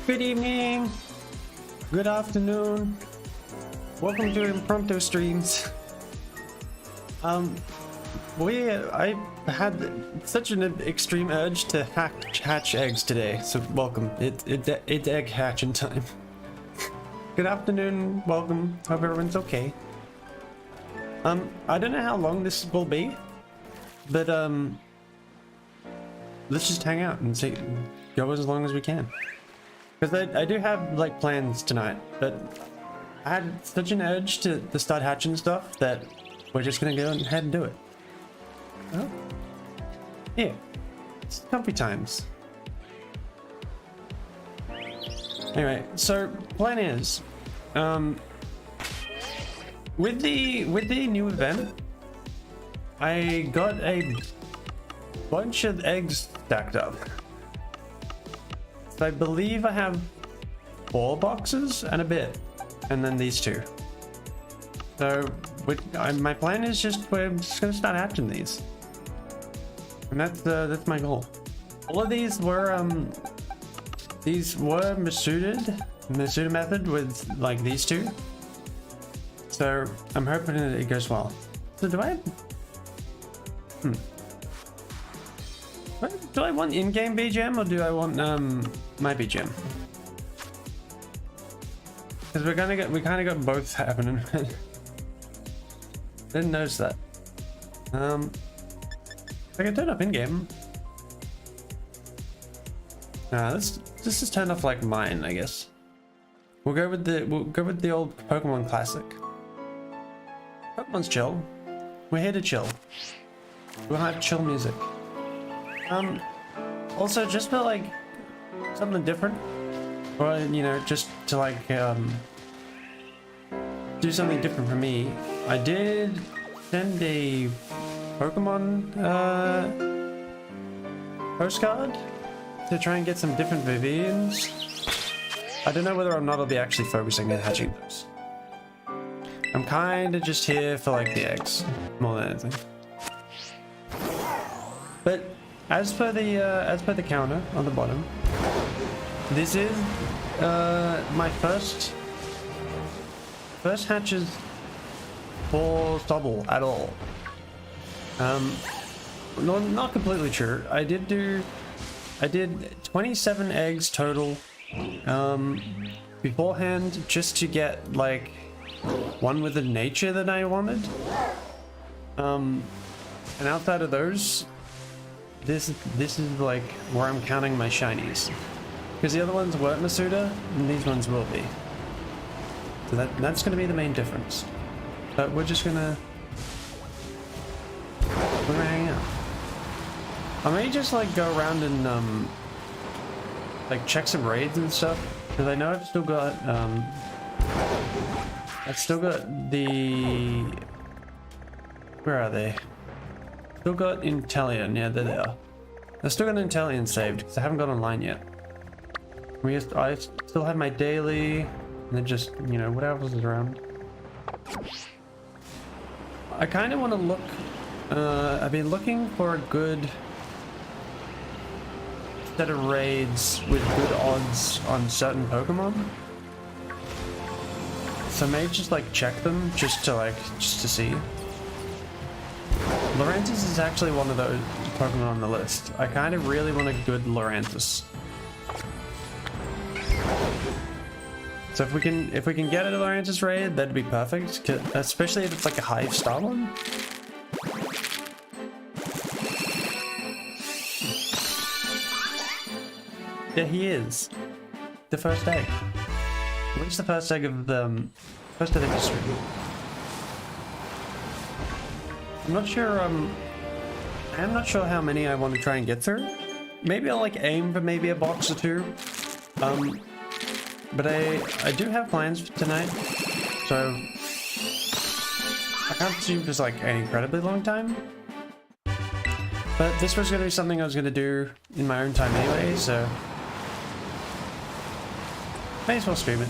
Good evening, good afternoon, welcome to Impromptu Streams. I had such an extreme urge to hatch eggs today, so welcome. It's egg hatching time. Good afternoon, welcome, hope everyone's okay. I don't know how long this will be, but let's just hang out and see, go as long as we can. Because I do have like plans tonight, but I had such an urge to start hatching stuff that we're just gonna go ahead and do it. Oh, yeah, it's comfy times. Anyway, so plan is, with the new event, I got a bunch of eggs stacked up. I believe I have 4 boxes and a bit, and then these 2. So my plan is we're just gonna start hatching these, and that's my goal. All of these were Masuda method with like these 2. So I'm hoping that it goes well. So do I? Do I want in-game BGM or do I want my BGM? Because we kind of got both happening. Didn't notice that. I can turn up in-game. This is turned off like mine, I guess. We'll go with the old Pokemon classic. Pokemon's chill. We're here to chill. We'll have chill music. Also just for like something different, or you know, just to like do something different for me, I did send a Pokemon postcard to try and get some different Vivians. I don't know whether or not I'll be actually focusing on hatching those. I'm kind of just here for like the eggs more than anything. But as per the counter on the bottom, this is my first hatches for Sobble at all. Not completely true. I did 27 eggs total beforehand, just to get like one with the nature that I wanted. And outside of those, this is like where I'm counting my shinies, because the other ones weren't Masuda and these ones will be. So that's going to be the main difference. But we're gonna hang out. I may just like go around and like check some raids and stuff, because I know I've still got the, where are they? Still got Intellion, yeah, there they are. I still got Intellion saved because I haven't got online yet. I still have my daily, and then just, you know, what else is around. I kind of want to look. I've been looking for a good set of raids with good odds on certain Pokemon. So I may just like check them just to see. Lurantis is actually one of those Pokemon on the list. I kind of really want a good Lurantis. So if we can get a Lurantis raid, that'd be perfect, especially if it's like a Hive Star one. Yeah, he is. The first egg. Reach the first egg of the history. I'm not sure, I'm not sure how many I want to try and get through. Maybe I'll like aim for maybe a box or 2. But I do have plans for tonight, so I can't assume it's like an incredibly long time. But this was going to be something I was going to do in my own time anyway, so may as well stream it.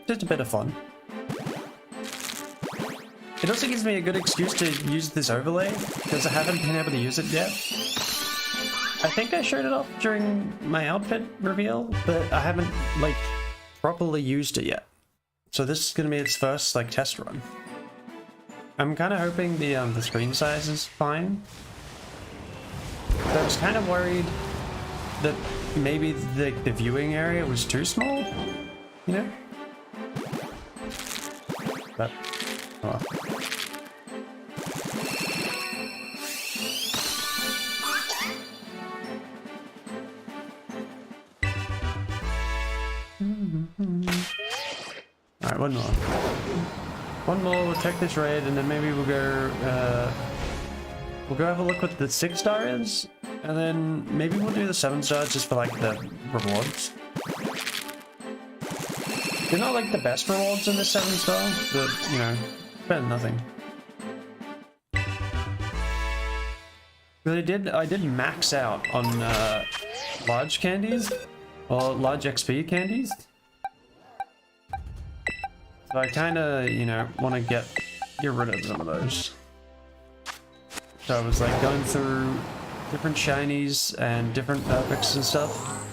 Just a bit of fun. It also gives me a good excuse to use this overlay, because I haven't been able to use it yet. I think I showed it off during my outfit reveal, but I haven't like properly used it yet. So this is gonna be its first like test run. I'm kind of hoping the screen size is fine. But I was kind of worried that maybe the viewing area was too small, you know? But, oh well. Alright, one more. One more, we'll check this raid, and then maybe we'll go have a look what the 6-star is, and then maybe we'll do the 7-star just for like the rewards. They're not like the best rewards in the 7-star, but you know, better than nothing. But I did max out on large candies, or large XP candies. So I kinda, you know, want to get rid of some of those. So I was like going through different shinies and different epics and stuff,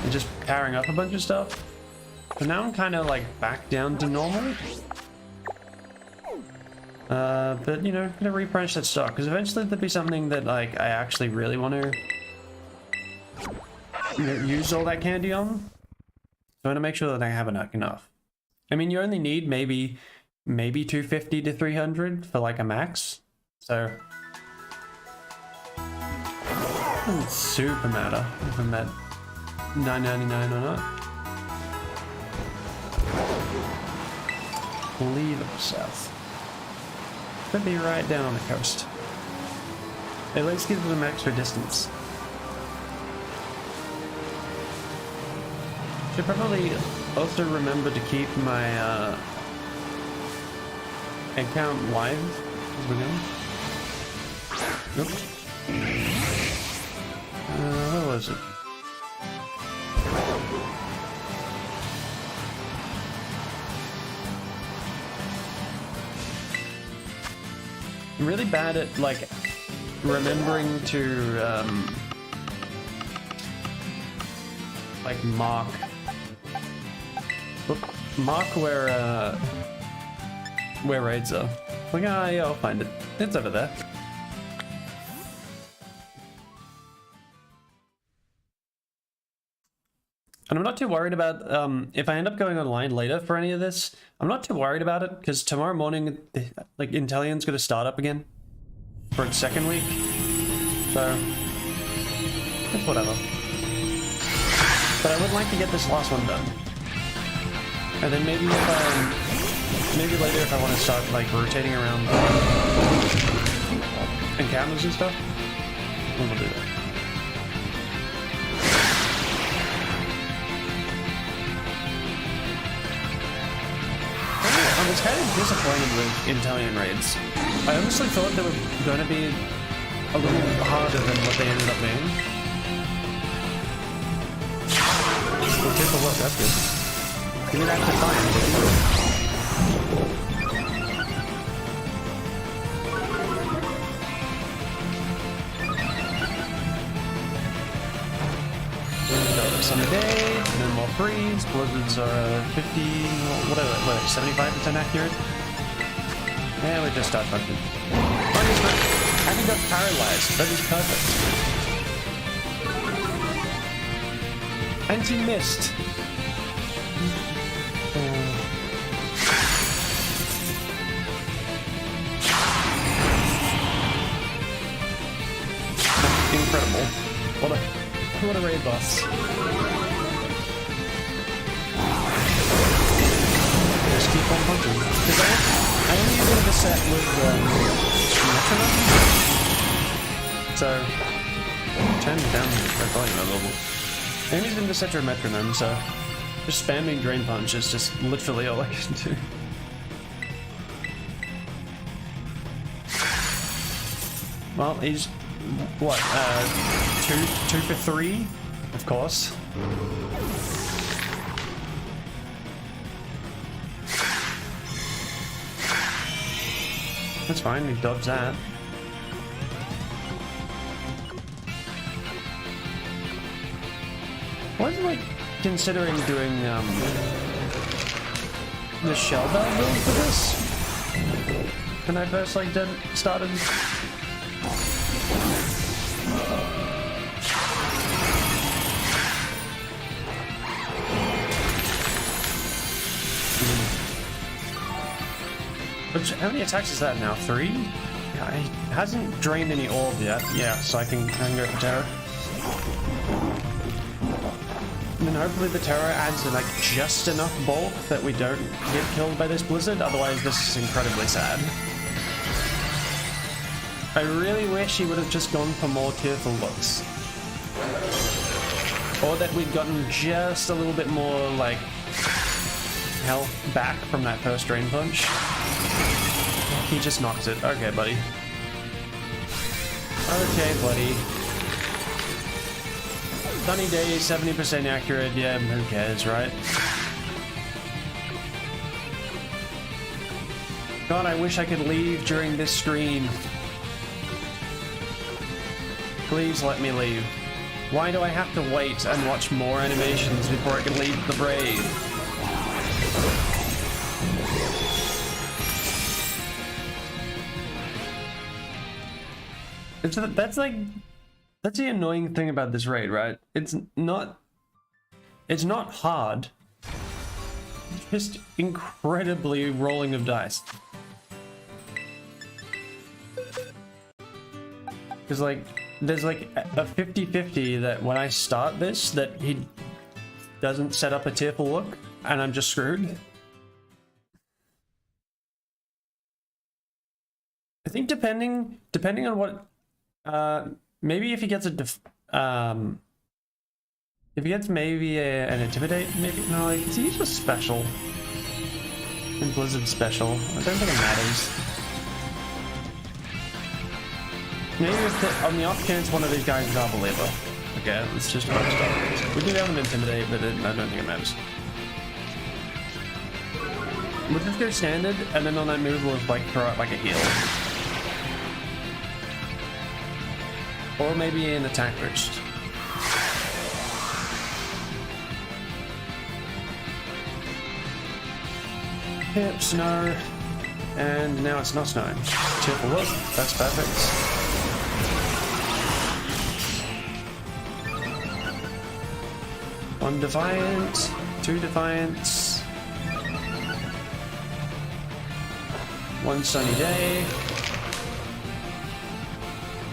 and just powering up a bunch of stuff. So now I'm kind of like back down to normal. But you know, gonna replenish that stock because eventually there'll be something that like I actually really want to, you know, use all that candy on. So I want to make sure that I have enough. I mean, you only need maybe 250 to 300 for like a max. So it doesn't super matter if I'm at 9.99 or not. Leave it south. Could be right down on the coast. At least gives them extra distance. Should probably also remember to keep my account live as we go. Nope. What was it? I'm really bad at like remembering to like mark where raids are. Like, ah, yeah, I'll find it. It's over there. And I'm not too worried about if I end up going online later for any of this. I'm not too worried about it because tomorrow morning, like Intellion's going to start up again for its second week. So it's whatever. But I would like to get this last one done. And then maybe if maybe later if I want to start like rotating around encounters and stuff, we'll do that. I was kind of disappointed with Intellion raids. I honestly thought they were going to be a little harder than what they ended up being. Well, take a look, that's good. Give me that defiance. On a day, and then more freeze. Blizzards are 50, whatever, 75% accurate. Yeah, we just start fucking. Having got paralyzed, that is perfect. Anti-mist. Incredible. What a raid boss. Just keep on punching. Because I only use the set with metronome. So turn down the volume a little. I only use the set with metronome, so just spamming drain punch is just literally all I can do. Well, he's what? 2 for 3, of course. That's fine, we dodge that. was like considering doing the shell bell build for this when I first like started. How many attacks is that now? 3? Yeah, it hasn't drained any orb yet. Yeah, so I can go for Terror. And then hopefully the Terror adds like just enough bulk that we don't get killed by this blizzard. Otherwise, this is incredibly sad. I really wish he would have just gone for more tearful looks, or that we'd gotten just a little bit more like health back from that first drain punch. He just knocks it. Okay, buddy. Okay, buddy. Sunny day, 70% accurate. Yeah, who cares, right? God, I wish I could leave during this stream. Please let me leave. Why do I have to wait and watch more animations before I can leave the brave? That's the annoying thing about this raid, right? It's not hard. It's just incredibly rolling of dice. Because like there's like a 50-50 that when I start this that he doesn't set up a tearful look and I'm just screwed. I think depending on what maybe if he gets if he gets maybe an intimidate, maybe no, like he's just special. And Blizzard special. I don't think it matters. Maybe if on the off chance one of these guys is our believer. Okay, let's just about stuff. We do have an intimidate, but I don't think it matters. We'll just go standard, and then on that move we'll like throw out like a heal. Or maybe an attack burst. Yep, snow. And now it's not snowing. Tearful look. That's perfect. One Defiant. 2 Defiants. 1 Sunny Day.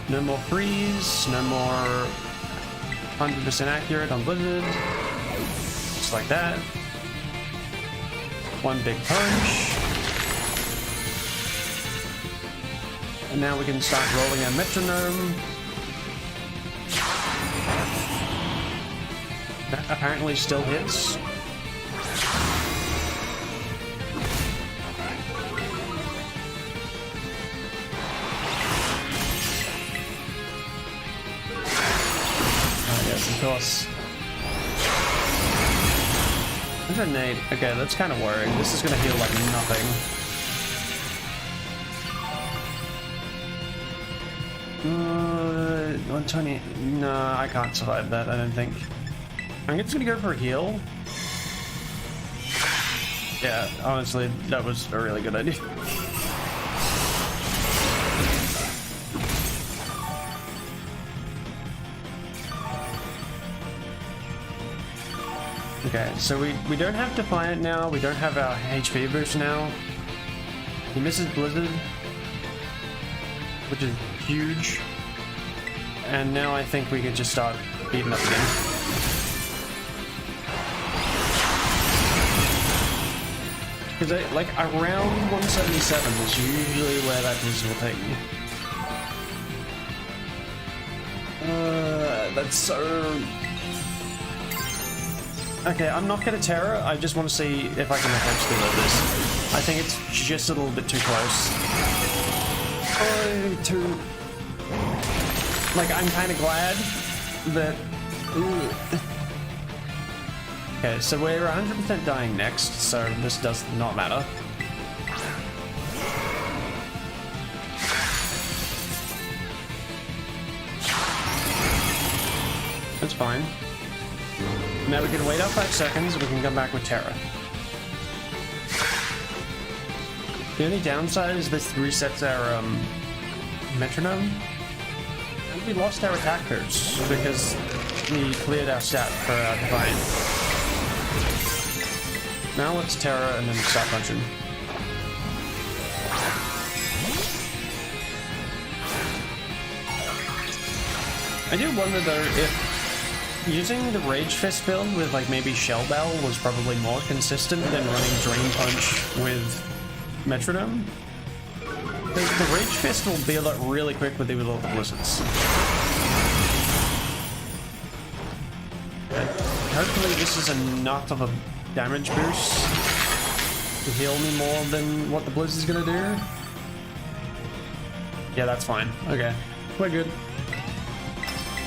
No more freeze, no more 100% accurate on Blizzard. Just like that. 1 big punch. And now we can start rolling our metronome. That apparently still hits. Of course. 108. Okay, that's kind of worrying. This is going to heal like nothing. 120. No, I can't survive that, I don't think. I'm just going to go for a heal. Yeah, honestly, that was a really good idea. Okay, so we don't have Defiant now, we don't have our HP boost now. He misses Blizzard, which is huge. And now I think we could just start beating up again. Because like around 177 is usually where that Blizzard will take me. That's so... Okay, I'm not gonna Terror, I just want to see if I can eventually live this. I think it's just a little bit too close. Too... Like, I'm kind of glad that... Okay, so we're 100% dying next, so this does not matter. That's fine. Now we can wait out 5 seconds and we can come back with Terra. The only downside is this resets our metronome. And we lost our attack boost because we cleared our stat for our Divine. Now let's Terra and then Stat Function. I do wonder though if using the Rage Fist build with like maybe Shell Bell was probably more consistent than running Drain Punch with Metronome. Because the Rage Fist will build up really quick with all the blizzards. Okay. Hopefully this is enough of a damage boost to heal me more than what the Blizz is gonna do. Yeah, that's fine. Okay, we're good.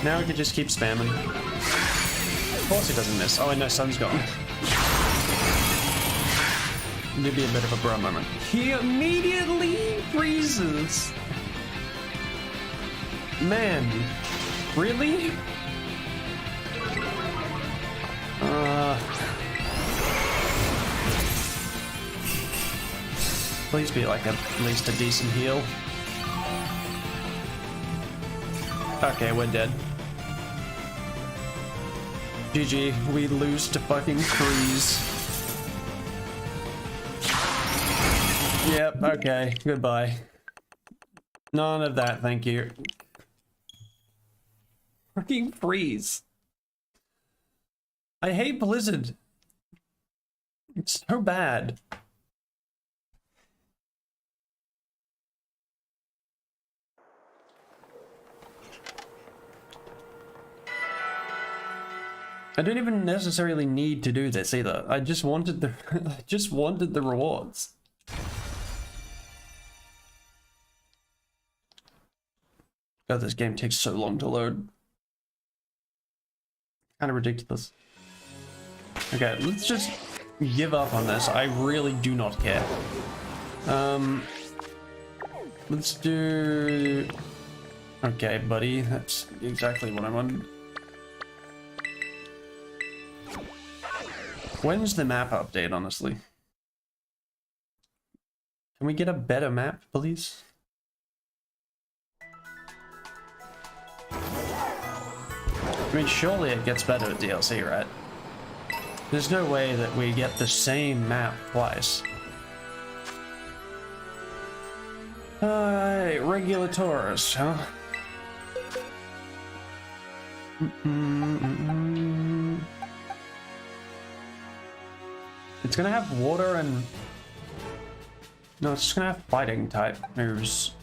Now we can just keep spamming. Of course he doesn't miss. Oh, I know, Sun's gone. It'd be a bit of a bro moment. He immediately freezes. Man, really? Please be like at least a decent heal. Okay, we're dead. GG, we lose to fucking freeze. Yep, okay, goodbye. None of that, thank you. Fucking freeze. I hate Blizzard. It's so bad. I don't even necessarily need to do this either. I just wanted the I just wanted the rewards. God, this game takes so long to load. Kind of ridiculous. Okay, let's just give up on this. I really do not care. Let's do... Okay, buddy, that's exactly what I wanted. When's the map update, honestly? Can we get a better map, please? I mean, surely it gets better at DLC, right? There's no way that we get the same map twice. Regular tours, huh? It's gonna have water and... No, it's just gonna have fighting type moves.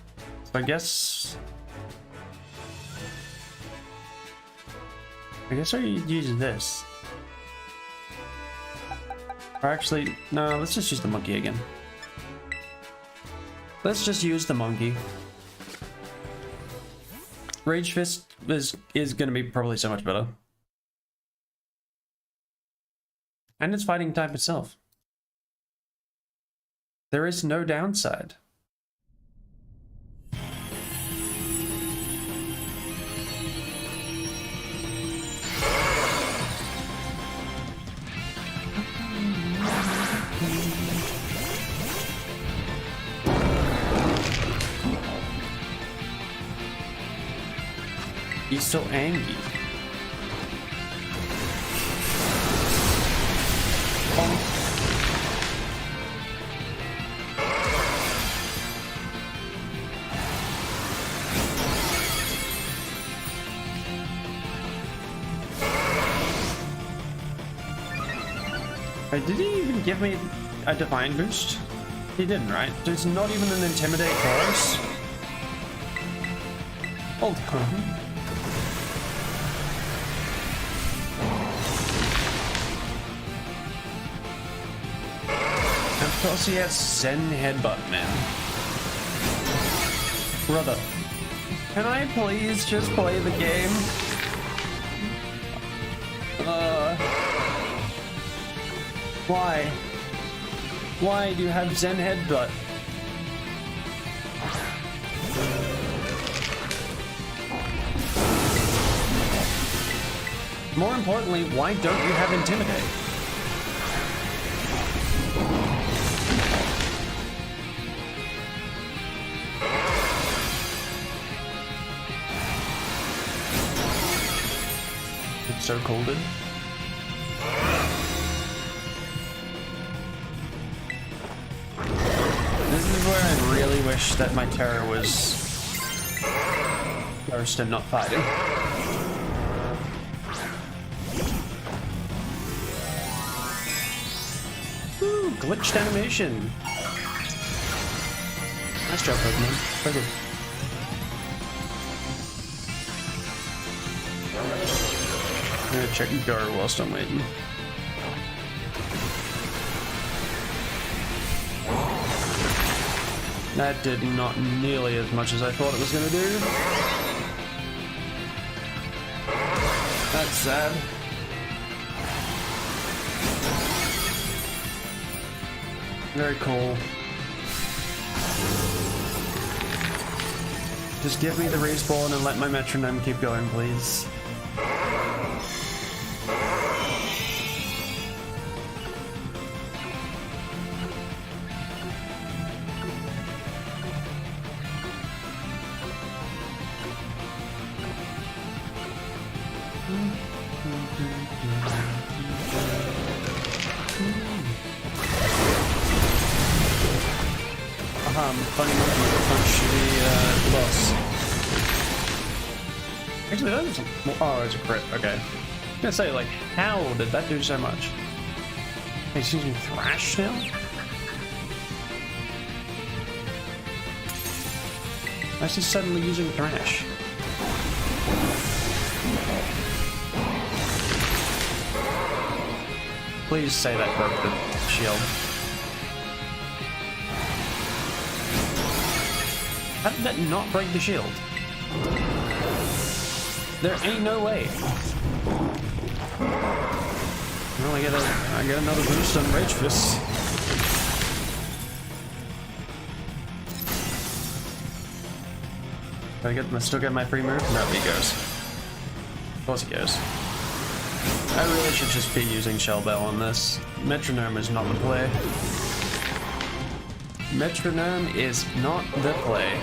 So I guess I use this. Or actually, no, let's just use the monkey again. Let's just use the monkey. Rage Fist is gonna be probably so much better. And it's fighting type itself. There is no downside. He's so angry. Wait, did he even give me a divine boost? He didn't, right? There's not even an intimidate chorus. Hold on. Of course he has Zen Headbutt, man. Brother, can I please just play the game? Why? Why do you have Zen Headbutt? More importantly, why don't you have Intimidate? It's so colded. This is where I really wish that my terror was first and not fighting. Ooh, glitched animation. Nice job, Pokemon. Very good. I'm gonna check Gar whilst I'm waiting. That did not nearly as much as I thought it was gonna do. That's sad. Very cool. Just give me the respawn and let my metronome keep going, please. Funny monkey to punch the boss. Actually, that was oh, it's a crit. Okay. I was gonna say, like, how did that do so much? He's using Thrash now? Why is he suddenly using Thrash? Please say that broke the shield. How did that not break the shield? There ain't no way. Well, I get another boost on Rage Fist. Do I still get my free move? No, he goes. Of course he goes. I really should just be using Shell Bell on this. Metronome is not the play. Metronome is not the play.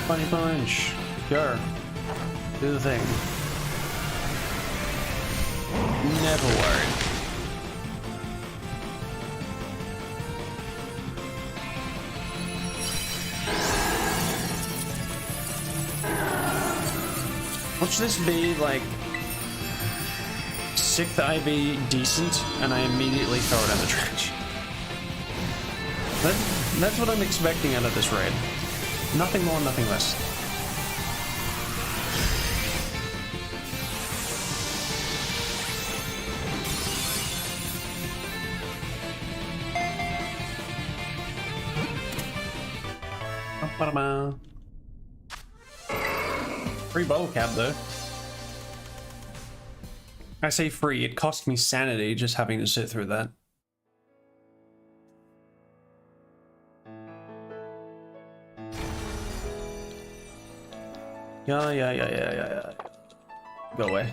Funny punch. Sure. Do the thing. Never worry. Watch this be like 6th IV decent, and I immediately throw it in the trash. That's what I'm expecting out of this raid. Nothing more, nothing less. Free bottle cap though. I say free, it cost me sanity just having to sit through that. Yeah. Go away.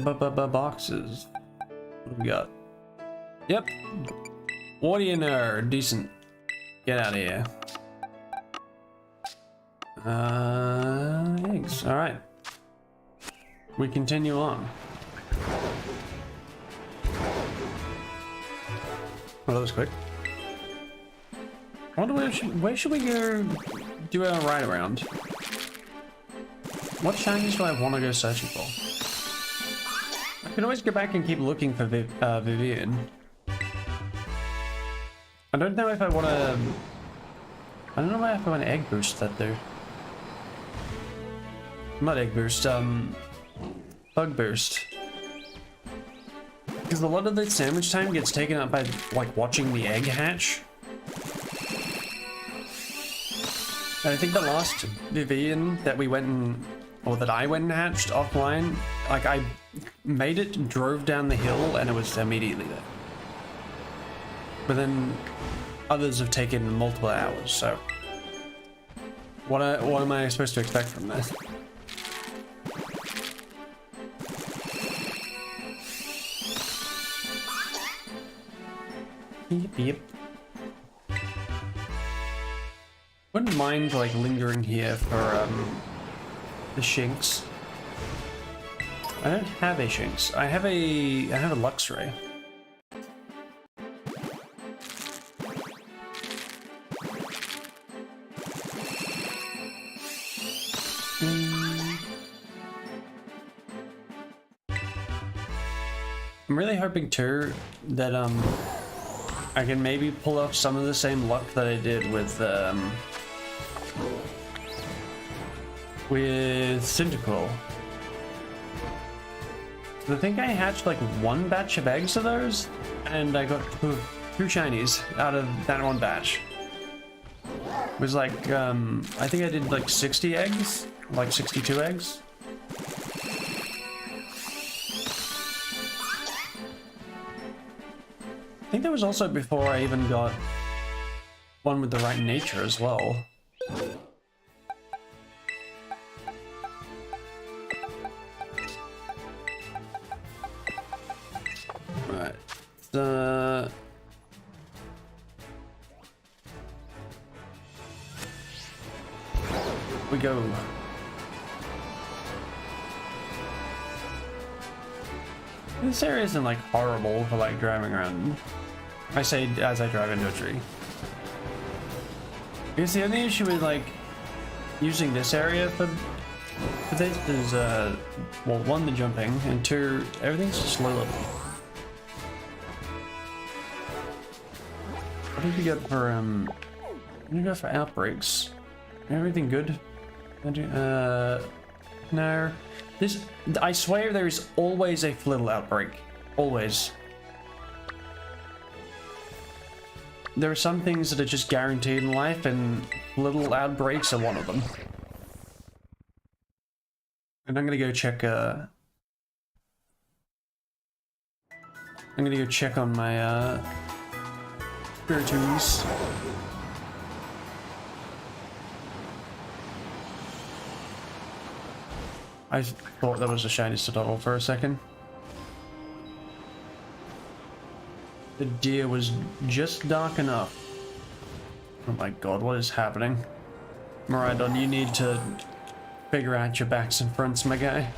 Boxes. What do we got? Yep. What do you know? Decent. Get out of here. Eggs. Alright. We continue on. Oh, that was quick. I wonder where should we go do our ride around? What shinies do I want to go searching for? I can always go back and keep looking for Vivian. I don't know if I want to... I don't know if I want to egg boost that though. Not egg boost, bug boost. Because a lot of the sandwich time gets taken up by like watching the egg hatch. And I think the last Vivian that we went and, or that I went and hatched offline, like I made it, drove down the hill, and it was immediately there. But then others have taken multiple hours, so what am I supposed to expect from this? Yep. Wouldn't mind like lingering here for the Shinx. I don't have a Shinx. I have a Luxray. I'm really hoping too that I can maybe pull off some of the same luck that I did with Cyndaquil. I think I hatched like one batch of eggs of those, and I got two shinies out of that one batch. It was like, I think I did like 60 eggs, like 62 eggs. I think that was also before I even got one with the right nature as well. Right. We go. This area isn't like horrible for like driving around. I say as I drive into a tree. Because the only issue with like using this area for this is well, one, the jumping, and two, everything's just low level. What did we get for what did we go for outbreaks? Everything good? No. This, I swear there is always a flittle outbreak. Always. There are some things that are just guaranteed in life, and little outbreaks are one of them. And I'm gonna go check, I'm gonna go check on my, Spiritoons. I thought that was a shiny Sobble for a second. The deer was just dark enough. Oh my god, what is happening? Maridon, you need to figure out your backs and fronts, my guy.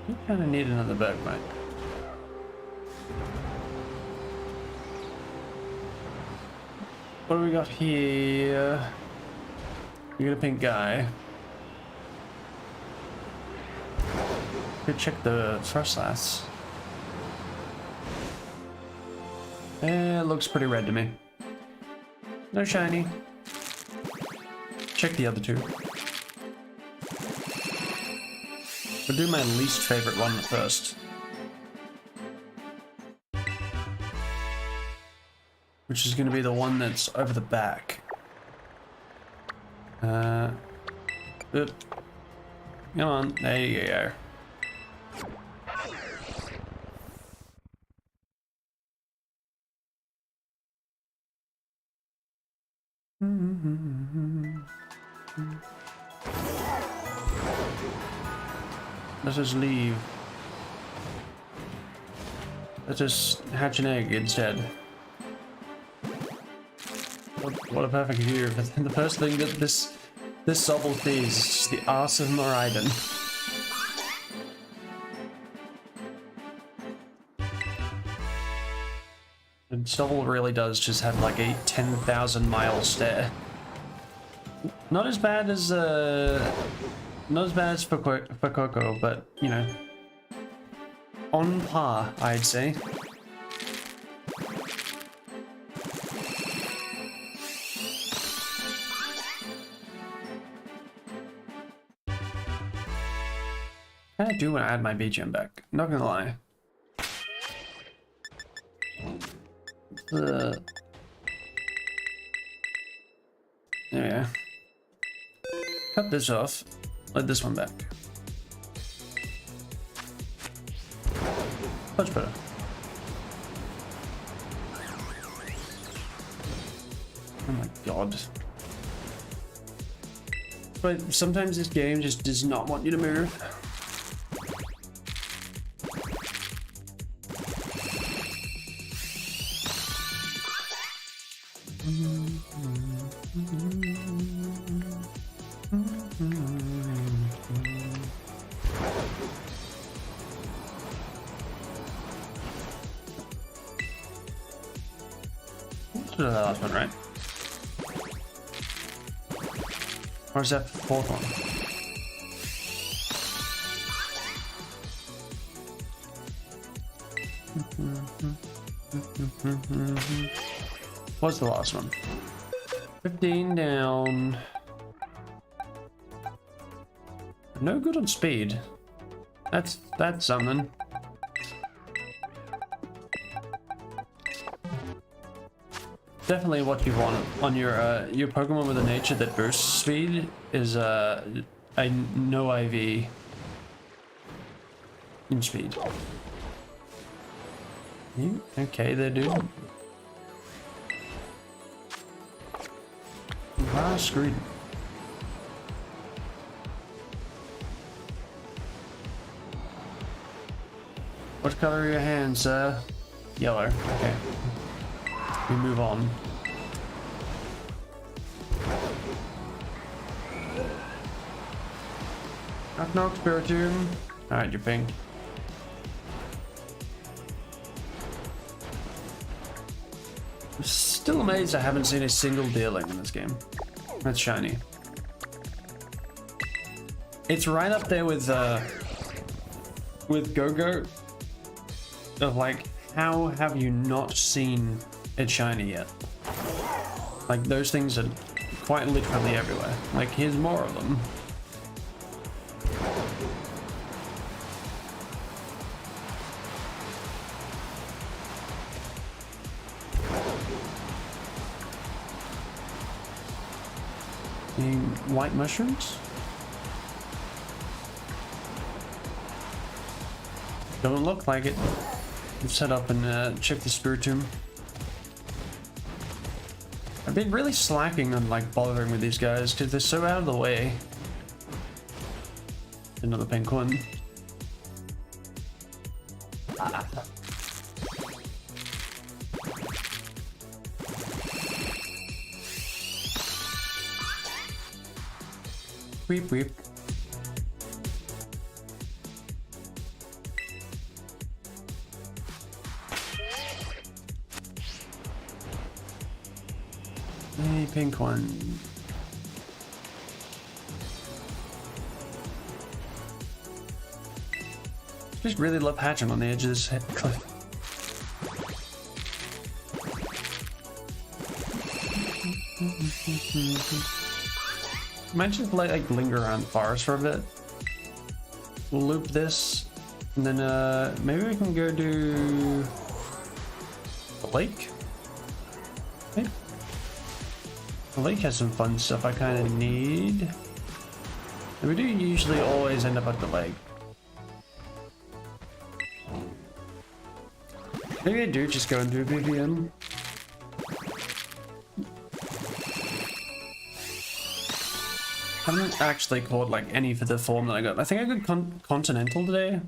You kinda need another bug, mate. What do we got here? We got a pink guy. Could check the Frostlass. It looks pretty red to me. No shiny. Check the other two. We'll do my least favorite one first. Which is going to be the one that's over the back. Come on, there you go. Let's just leave. Let's just hatch an egg instead. What a perfect view. The first thing that this Sobble sees is just the arse of Maridon. And Sobble really does just have like a 10,000 mile stare. Not as bad as for Coco, but you know, on par, I'd say. I do want to add my BGM back, not gonna lie. Yeah. Cut this off. Let this one back. Much better. Oh my god. But sometimes this game just does not want you to move. This was the last one, right? Or is that the fourth one? What's the last one? 15 down. No good on speed. That's something. Definitely what you want on your Pokemon with a nature that bursts speed is a no IV in speed. You okay there, dude? Ah, screwed. What color are your hands, Yellow. Okay. We move on. Knock knock, Spiritomb. Alright, you're pink. I'm still amazed I haven't seen a single dealing in this game. That's shiny. It's right up there with Go-Go. Of like, how have you not seen it shiny yet? Like, those things are quite literally everywhere. Like, here's more of them. Any white mushrooms? Don't look like it. Let's set up and check the Spiritomb. I've been really slacking on like bothering with these guys because they're so out of the way. Another pink one. Ah. Weep weep. Hey, pink one. Just really love hatching on the edge of this cliff. Might just like linger around the forest for a bit. We'll loop this, and then maybe we can go do the lake. Maybe. The lake has some fun stuff I kind of need. And we do usually always end up at the lake. Maybe I do just go and do a BGM. I haven't actually caught like any for the form that I got. I think I got Continental today.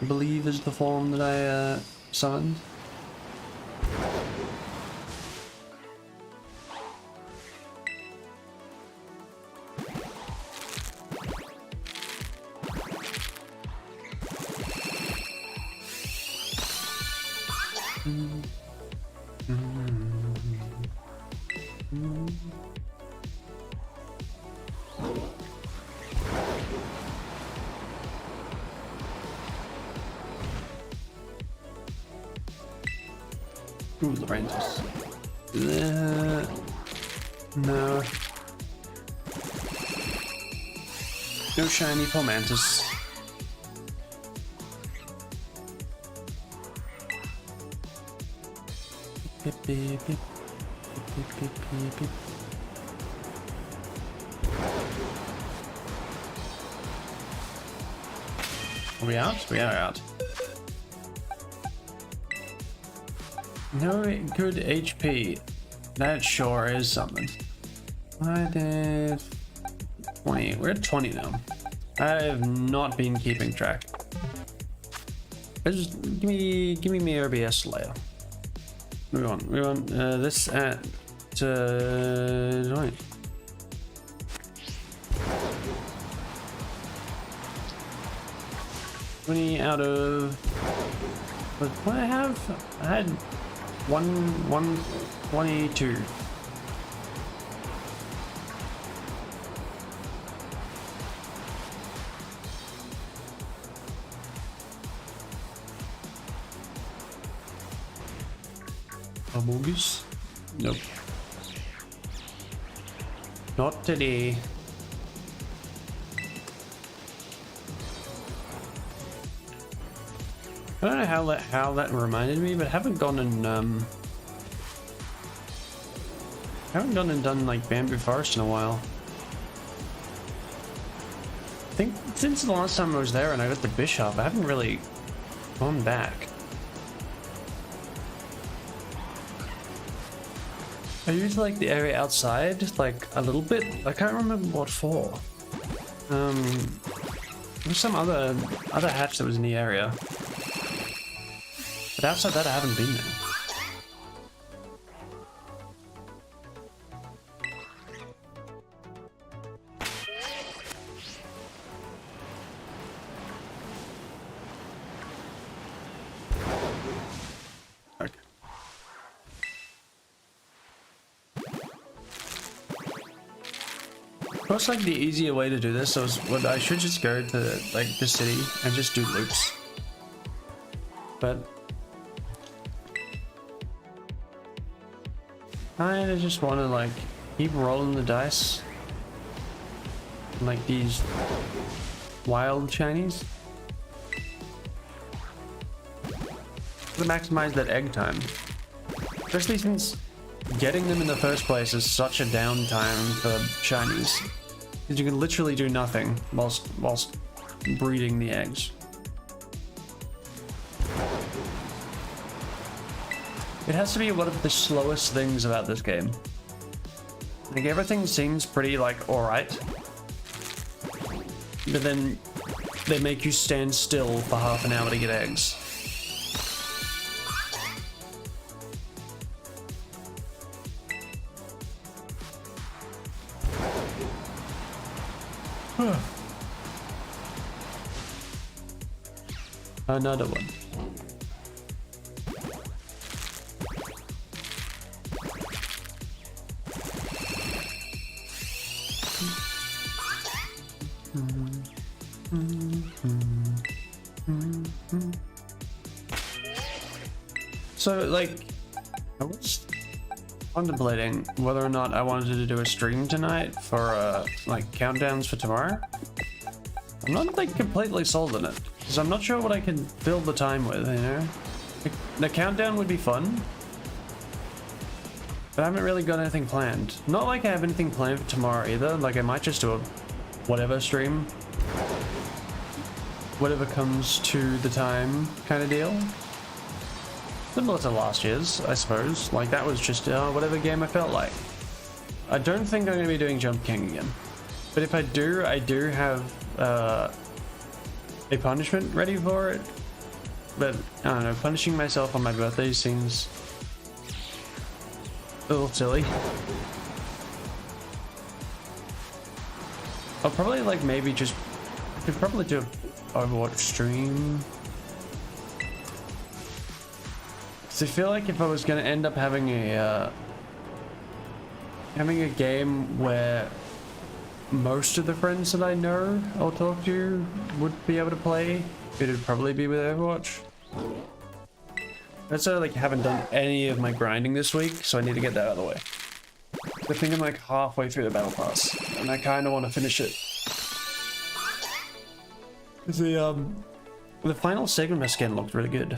I believe is the form that I summoned. Ooh, the Rangers. No. No shiny Pomantis. beep, beep, beep, beep, beep, beep, beep. Are we out? We are out. No good HP. That sure is something. I did 20. We're at 20 now. I have not been keeping track. Just give me my OBS layer. We want this at 20. Out of what I have? I had 122. Amogus? Nope. Not today. I don't know how that reminded me, but I haven't gone and done like Bamboo Forest in a while. I think since the last time I was there and I got the Bishop, I haven't really gone back. I used like the area outside like a little bit. I can't remember what for. There's some other hatch that was in the area. But outside that, I haven't been there. Okay. Of course, like the easier way to do this was what I should just go to like the city and just do loops. But I just want to like keep rolling the dice like these wild shinies to maximize that egg time, especially since getting them in the first place is such a downtime for shinies because you can literally do nothing whilst breeding the eggs. It has to be one of the slowest things about this game. Like everything seems pretty like alright, but then they make you stand still for half an hour to get eggs. Another one. So, like, I was contemplating whether or not I wanted to do a stream tonight for, like, countdowns for tomorrow. I'm not, like, completely sold on it, because I'm not sure what I can fill the time with, you know? The countdown would be fun, but I haven't really got anything planned. Not like I have anything planned for tomorrow either, like, I might just do a whatever stream. Whatever comes to the time kind of deal. Similar to last year's, I suppose. Like, that was just whatever game I felt like. I don't think I'm going to be doing Jump King again. But if I do have a punishment ready for it. But, I don't know, punishing myself on my birthday seems a little silly. I'll probably, like, maybe just... I could probably do an Overwatch stream. So I feel like if I was going to end up having a game where most of the friends that I know or talk to would be able to play, it'd probably be with Overwatch. That's like I haven't done any of my grinding this week, so I need to get that out of the way. I think I'm like halfway through the battle pass, and I kind of want to finish it. The final segment skin looked really good.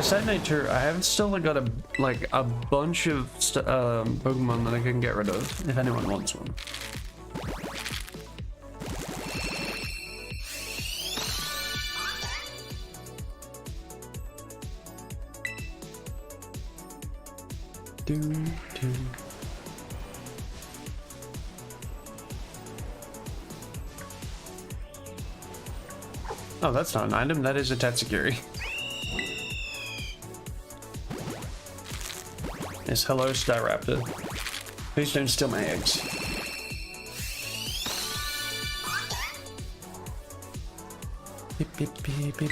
For Set Nature, I have still got a bunch of Pokemon that I can get rid of if anyone wants one. Oh, that's not an item, that is a Tatsugiri. Yes, hello, Staraptor. Please don't steal my eggs. Beep, beep, beep, beep.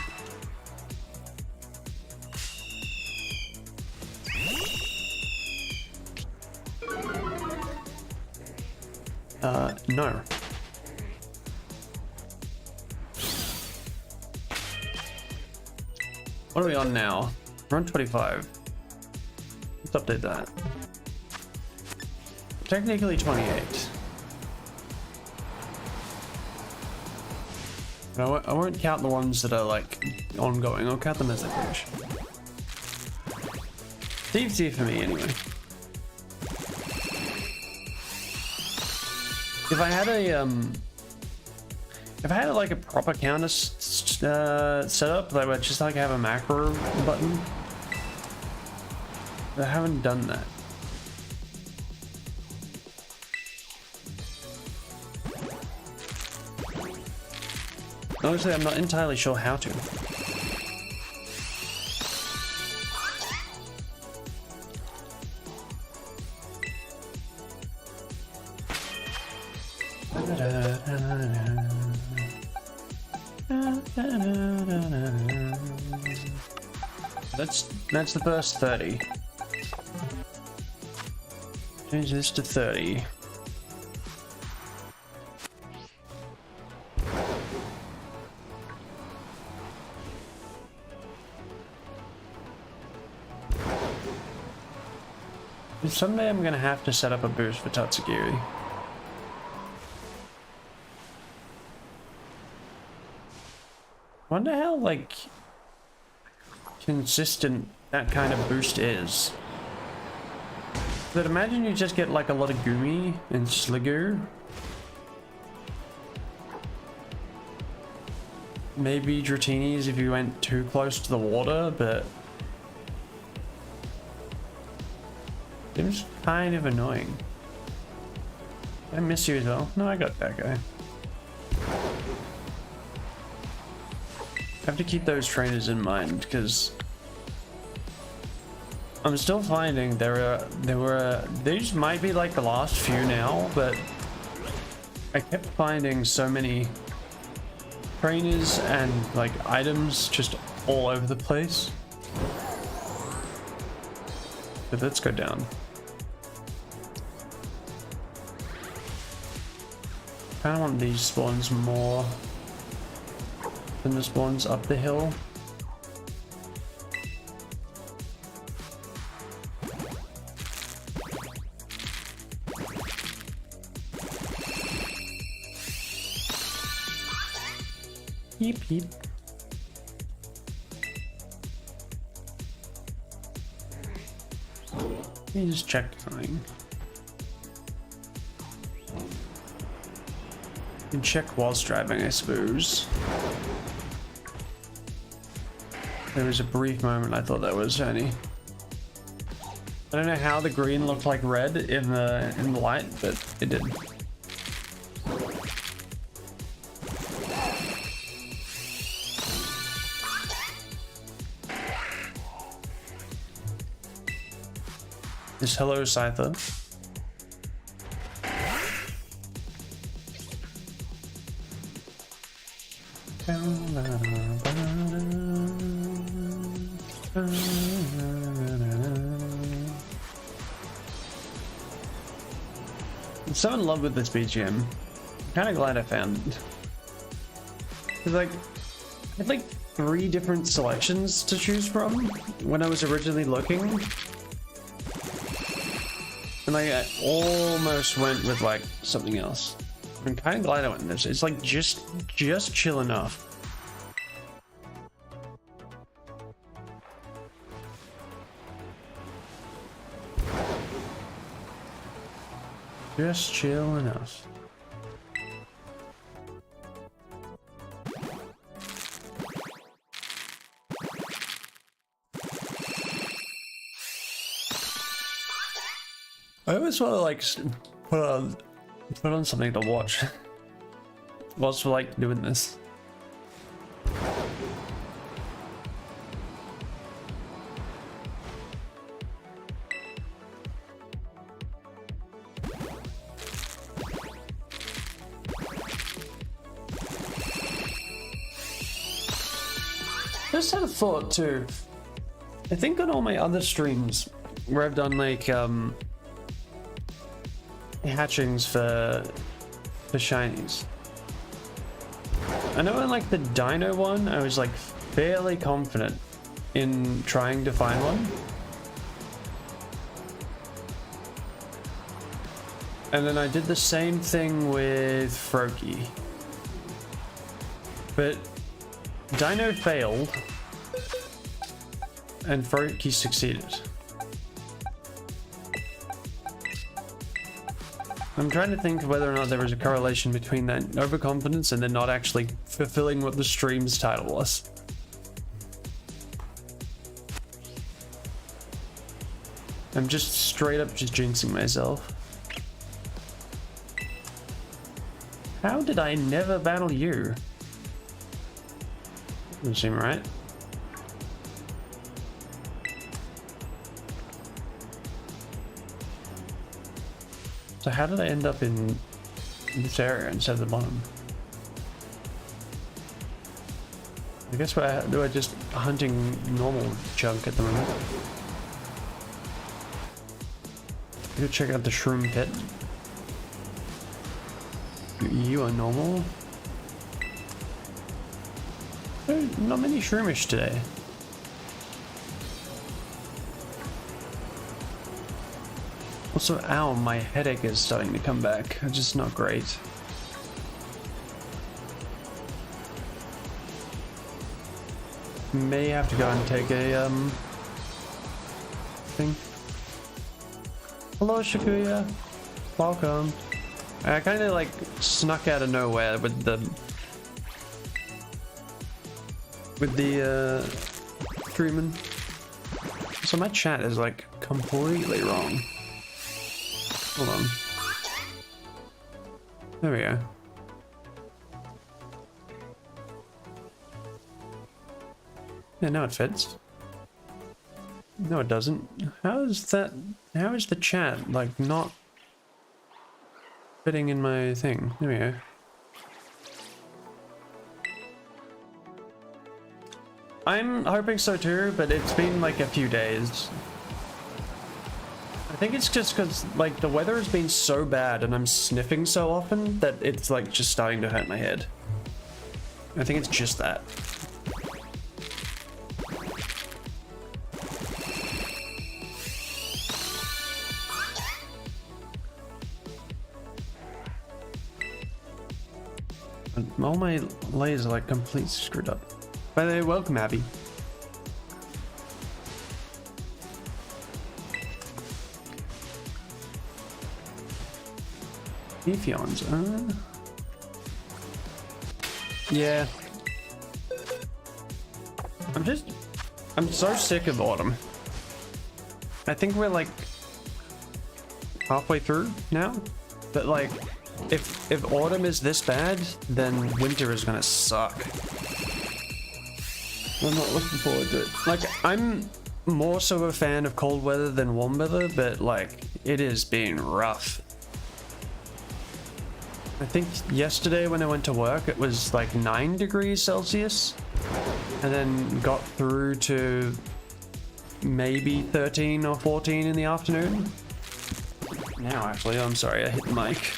No. What are we on now? We're on 25. Let's update that. Technically 28. But I won't count the ones that are like ongoing. I'll count them as they finish. Steve's here for me anyway. If I had like a proper counter setup, that would just like have a macro button. But I haven't done that. Honestly, I'm not entirely sure how to. That's the first 30. Change this to 30. Someday I'm gonna have to set up a boost for Tatsugiri. Wonder how like consistent that kind of boost is. But imagine you just get like a lot of Gumi and Sliggoo. Maybe Dratinis if you went too close to the water, but it was kind of annoying. I miss you as well. No, I got that guy. I have to keep those trainers in mind because I'm still finding these might be like the last few now, but I kept finding so many trainers and like items just all over the place. But let's go down. I kind of want these spawns more than the spawns up the hill. Yeep yeep. Let me just check something. You can check whilst driving, I suppose. There was a brief moment I thought that was only. I don't know how the green looked like red in the light, but it did. This hello Scyther. I'm so in love with this BGM. I'm kind of glad I found it. Cause like, I had like 3 different selections to choose from when I was originally looking. And I almost went with like something else. I'm kind of glad I went with this. It's like just chill enough. Just chill enough. I always want to like put on something to watch whilst we're like doing this. Just had a thought too. I think on all my other streams where I've done like hatchings for shinies, I know in like the dino one I was like fairly confident in trying to find one, and then I did the same thing with Froakie, but Dino failed and Froakie succeeded. I'm trying to think whether or not there was a correlation between that overconfidence and then not actually fulfilling what the stream's title was. I'm just straight up just jinxing myself. How did I never battle you? Doesn't seem right. So how did I end up in this area instead of the bottom? I guess we're just hunting normal junk at the moment. Go check out the shroom pit. You are normal. Not many shroomish today. Also, ow, my headache is starting to come back. It's just not great. May have to go and take a thing. Hello, Shikuya. Welcome. I kind of like snuck out of nowhere with the streaming. So my chat is like completely wrong. Hold on. There we go. Yeah, now it fits. No, it doesn't. How is that? How is the chat like not fitting in my thing? There we go. I'm hoping so too, but it's been like a few days. I think it's just because like the weather has been so bad and I'm sniffing so often that it's like just starting to hurt my head. I think it's just that. And all my layers are like completely screwed up. By the way, welcome Abby. Ephions, yeah. I'm so sick of autumn. I think we're like halfway through now, but like if autumn is this bad, then winter is gonna suck. I'm not looking forward to it. Like, I'm more so a fan of cold weather than warm weather, but like it is being rough. I think yesterday when I went to work, it was like 9 degrees Celsius, and then got through to maybe 13 or 14 in the afternoon. Now, actually, I'm sorry, I hit the mic.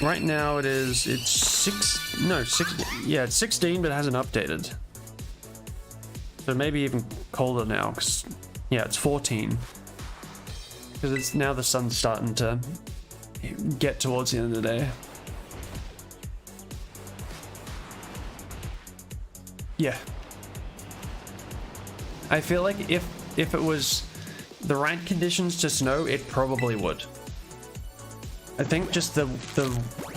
Right now it's 16, it's 16, but it hasn't updated. So maybe even colder now, because, yeah, it's 14. Because it's now the sun's starting to get towards the end of the day. Yeah. I feel like if it was the right conditions to snow, it probably would. I think just the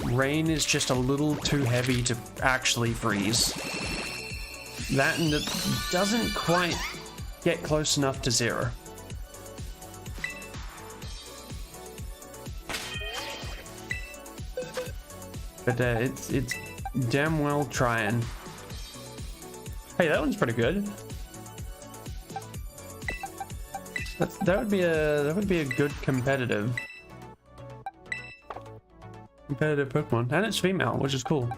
rain is just a little too heavy to actually freeze. That, and it doesn't quite get close enough to 0. But it's damn well trying. Hey, that one's pretty good. That would be a good competitive Pokemon, and it's female, which is cool.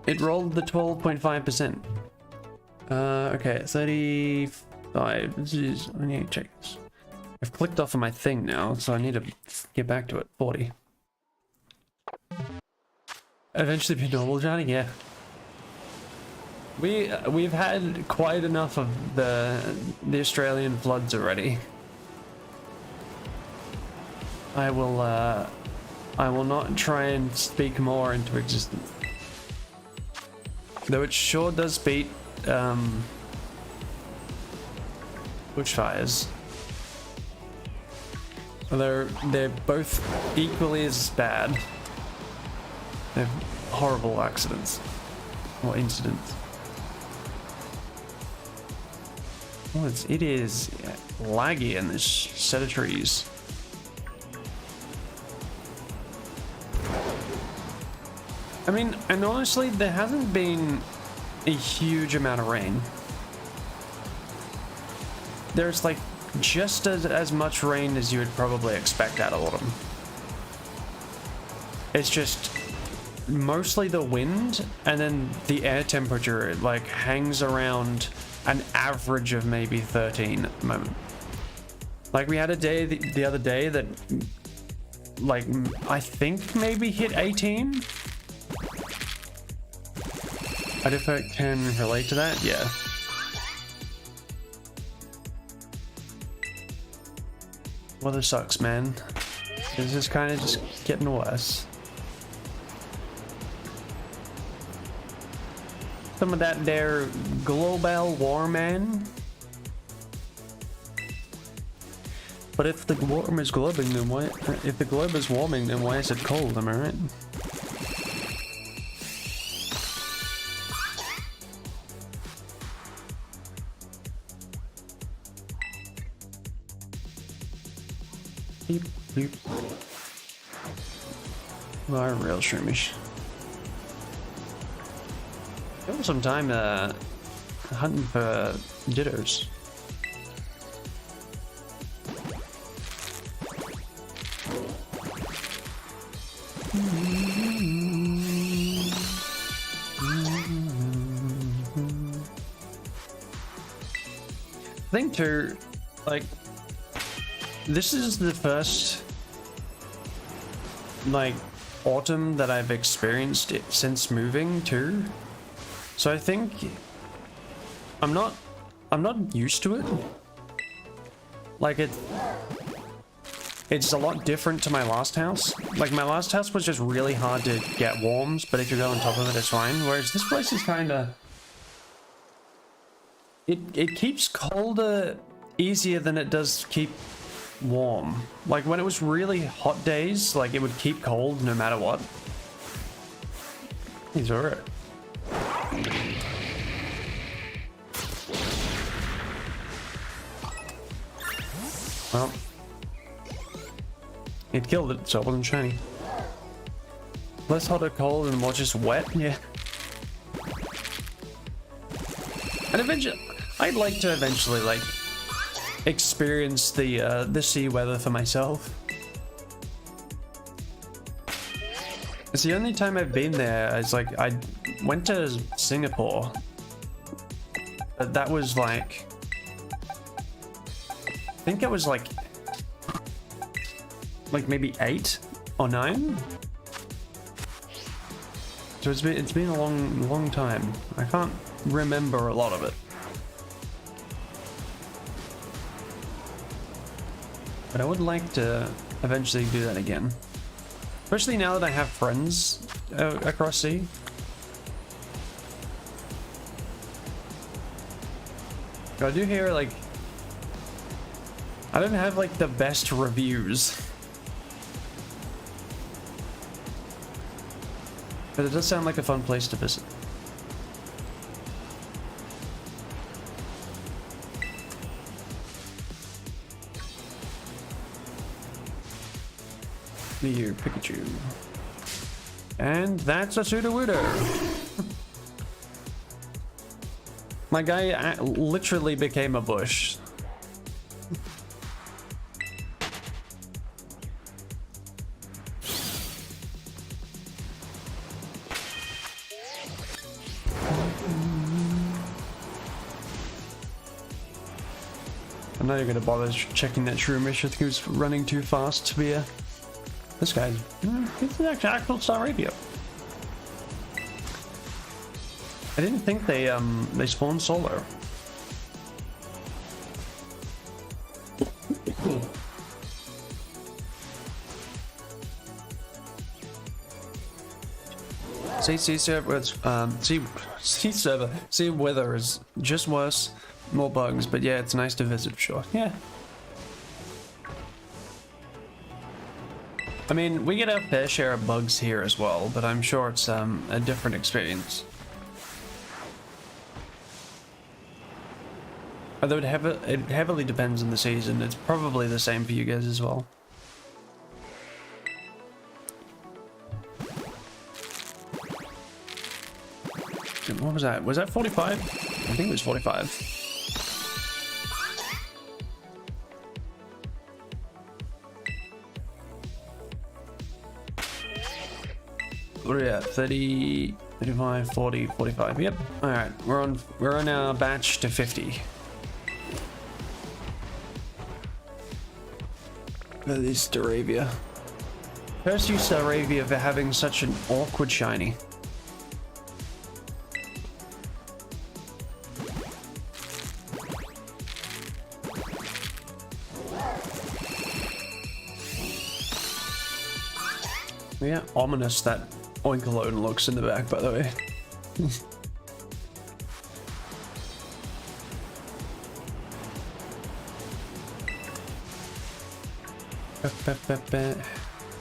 It rolled the 12.5%. Okay, 35. This is, I need to check this. I've clicked off of my thing now, so I need to get back to it. 40. Eventually be normal, Johnny. Yeah. We've had quite enough of the Australian floods already. I will not try and speak more into existence. Though it sure does beat bushfires. They're both equally as bad. They're horrible accidents or incidents. Oh, it is laggy in this set of trees. I mean, and honestly, there hasn't been a huge amount of rain. There's like just as much rain as you would probably expect out of autumn. It's just mostly the wind, and then the air temperature like hangs around an average of maybe 13 at the moment. Like we had a day the other day that like I think maybe hit 18. I don't know if I can relate to that. Yeah. Weather sucks, man. This is kind of just getting worse. Some of that there global warming. But if the worm is globing, then why? If the globe is warming, then why is it cold? Am I right? Beep, beep. Well, real shroomish. Give him some time hunting for dittos. I think too, like, this is the first like autumn that I've experienced it since moving too. So I think I'm not used to it. Like it's a lot different to my last house. Like my last house was just really hard to get warms, but if you go on top of it, it's fine. Whereas this place is kind of it keeps colder easier than it does keep warm. Like when it was really hot days, like it would keep cold no matter what. He's alright. Well, it killed it, so it wasn't shiny. Less hot or cold and more just wet, yeah. And eventually, I'd like to eventually like experience the sea weather for myself. It's the only time I've been there. It's like I went to Singapore, but that was like I think it was like maybe 8 or 9. So it's been a long time. I can't remember a lot of it. But I would like to eventually do that again. Especially now that I have friends across sea. I do hear like I don't have like the best reviews But it does sound like a fun place to visit. Here, Pikachu. And that's a Sudowoodo. My guy literally became a bush. I'm not even gonna bother checking that Shroomish. I think he was running too fast to be a... This guy's... He's an actual Staravia. I didn't think they spawned solo. Sea server. Sea weather is just worse. More bugs, but yeah, it's nice to visit, sure. Yeah. I mean, we get our fair share of bugs here as well, but I'm sure it's a different experience. Although it heavily depends on the season, it's probably the same for you guys as well. What was that? Was that 45? I think it was 45. What are we at? 30, 35, 40, 45. Yep. All right, we're on our batch to 50. This Staravia. Curse you, Staravia, for having such an awkward shiny. Yeah, ominous that Oinkologne looks in the back, by the way.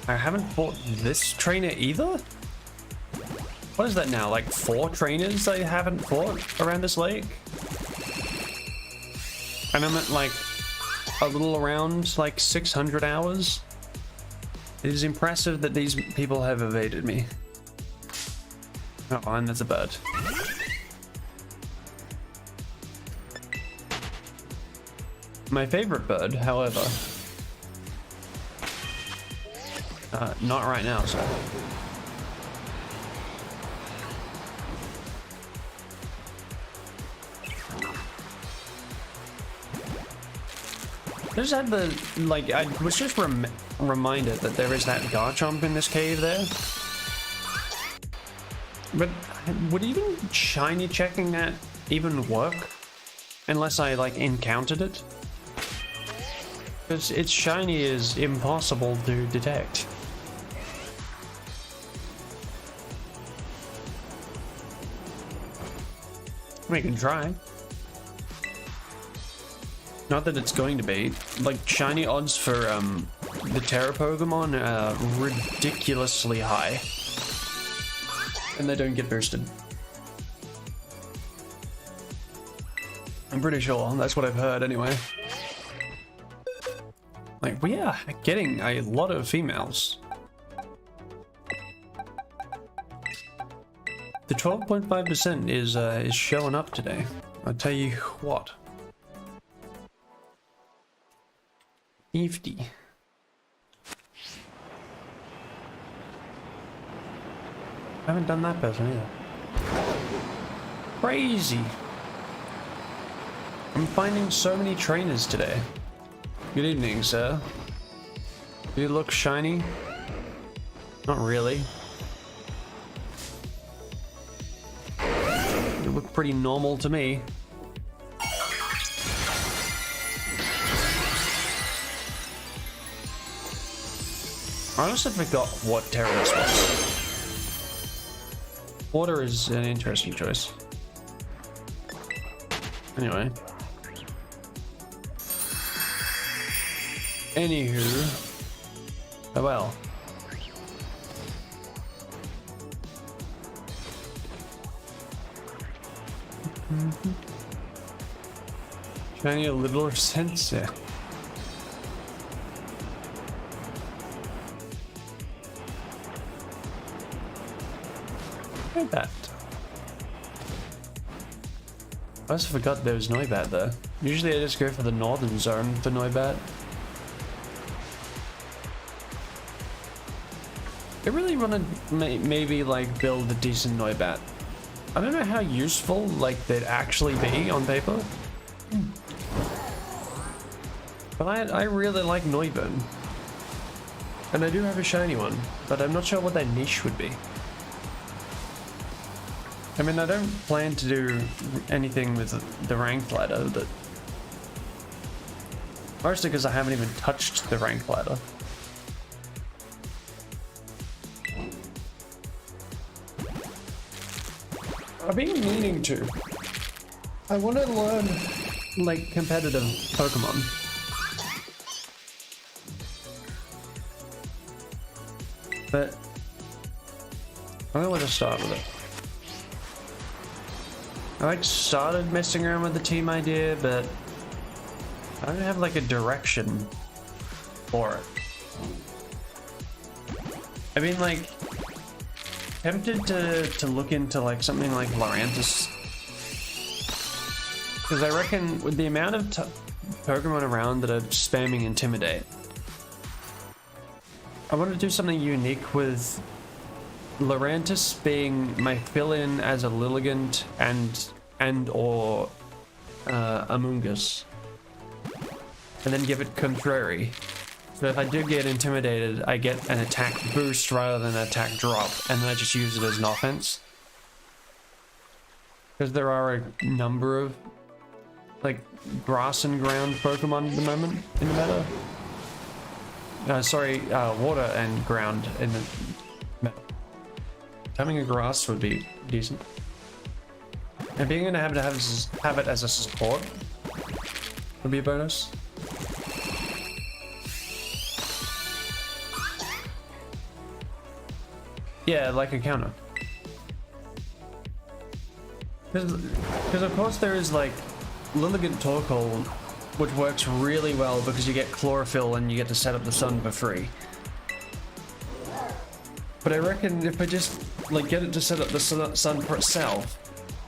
I haven't fought this trainer either? What is that now, like 4 trainers I haven't fought around this lake? And I'm at like a little around like 600 hours. It is impressive that these people have evaded me. Oh, and there's a bird. My favorite bird, however. Not right now, so. I just had the, like, I was just reminded that there is that Garchomp in this cave there. But would even shiny checking that even work? Unless I, like, encountered it? Because its shiny is impossible to detect. We can try. Not that it's going to be. Like, shiny odds for the Terra Pokemon are ridiculously high. And they don't get boosted. I'm pretty sure. That's what I've heard anyway. Like, we are getting a lot of females. The 12.5% is showing up today. I'll tell you what. 50. I haven't done that person either. Crazy. I'm finding so many trainers today. Good evening, sir. Do you look shiny? Not really. You look pretty normal to me. I honestly forgot what Terra this was. Water is an interesting choice. Anyway. Anywho. Oh well. Shiny a little sense, yeah. Noibat. I also forgot there was Noibat there. Usually I just go for the northern zone for Noibat. I really want to maybe like build a decent Noibat. I don't know how useful like they'd actually be on paper. But I really like Noibat. And I do have a shiny one, but I'm not sure what that niche would be. I mean, I don't plan to do anything with the ranked ladder, but mostly because I haven't even touched the ranked ladder. I've been meaning to. I want to learn, like, competitive Pokemon. But I don't know where to start with it. I like started messing around with the team idea, but I don't have like a direction for it. I've been like tempted to look into like something like Lurantis, because I reckon with the amount of Pokemon around that are spamming Intimidate, I want to do something unique with Lurantis being my fill-in as a Lilligant and or Amoonguss, and then give it Contrary. So if I do get intimidated, I get an attack boost rather than an attack drop, and then I just use it as an offense. Because there are a number of like grass and ground Pokemon at the moment in the meta. Water and ground in the meta. Having a grass would be decent. And being able to have it as a support would be a bonus. Yeah, like a counter. Because of course there is like Lilligant Torkoal, which works really well because you get chlorophyll and you get to set up the sun for free. But I reckon if I just like get it to set up the sun for itself,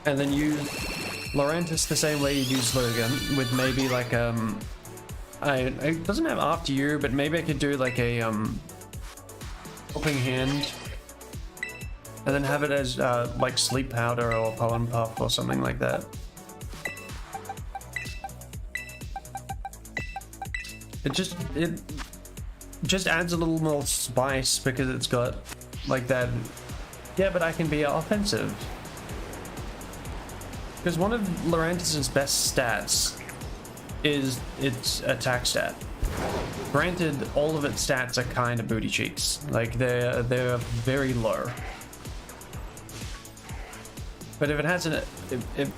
and then use Lurantis the same way you use Lilligant, with maybe like it doesn't have After You, but maybe I could do like a Helping Hand, and then have it as like Sleep Powder or Pollen Puff or something like that. It just adds a little more spice because it's got like that. Yeah, but I can be offensive. Because one of Lurantis' best stats is its attack stat. Granted, all of its stats are kind of booty cheeks. Like they're very low. But if it has if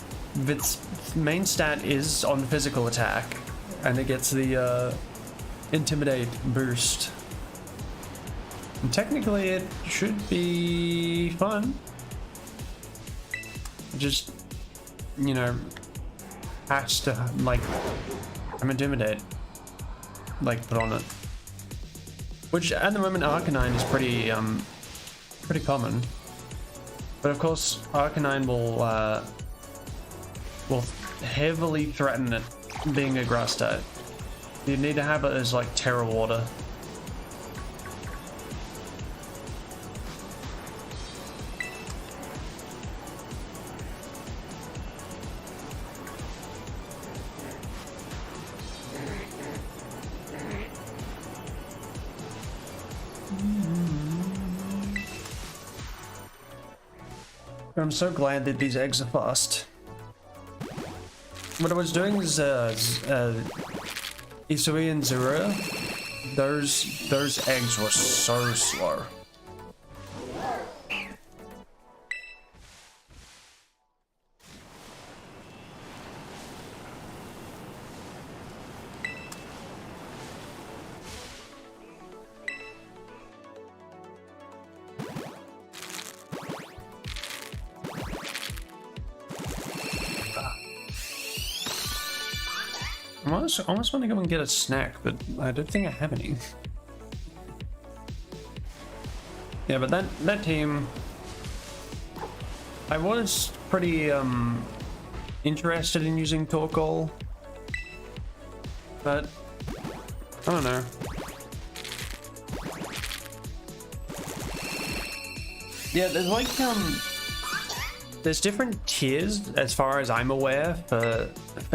its main stat is on physical attack, and it gets the Intimidate boost, and technically it should be fun. Just, you know, has to like Intimidate like put on it, which at the moment Arcanine is pretty common. But of course Arcanine will heavily threaten it being a grass type. You need to have it as like Terra Water. I'm so glad that these eggs are fast. What I was doing is Isui and Zero, those eggs were so slow. I almost want to go and get a snack, but I don't think I have any. Yeah, but that team, I was pretty interested in using Torkoal, but I don't know. Yeah, there's like there's different tiers as far as I'm aware for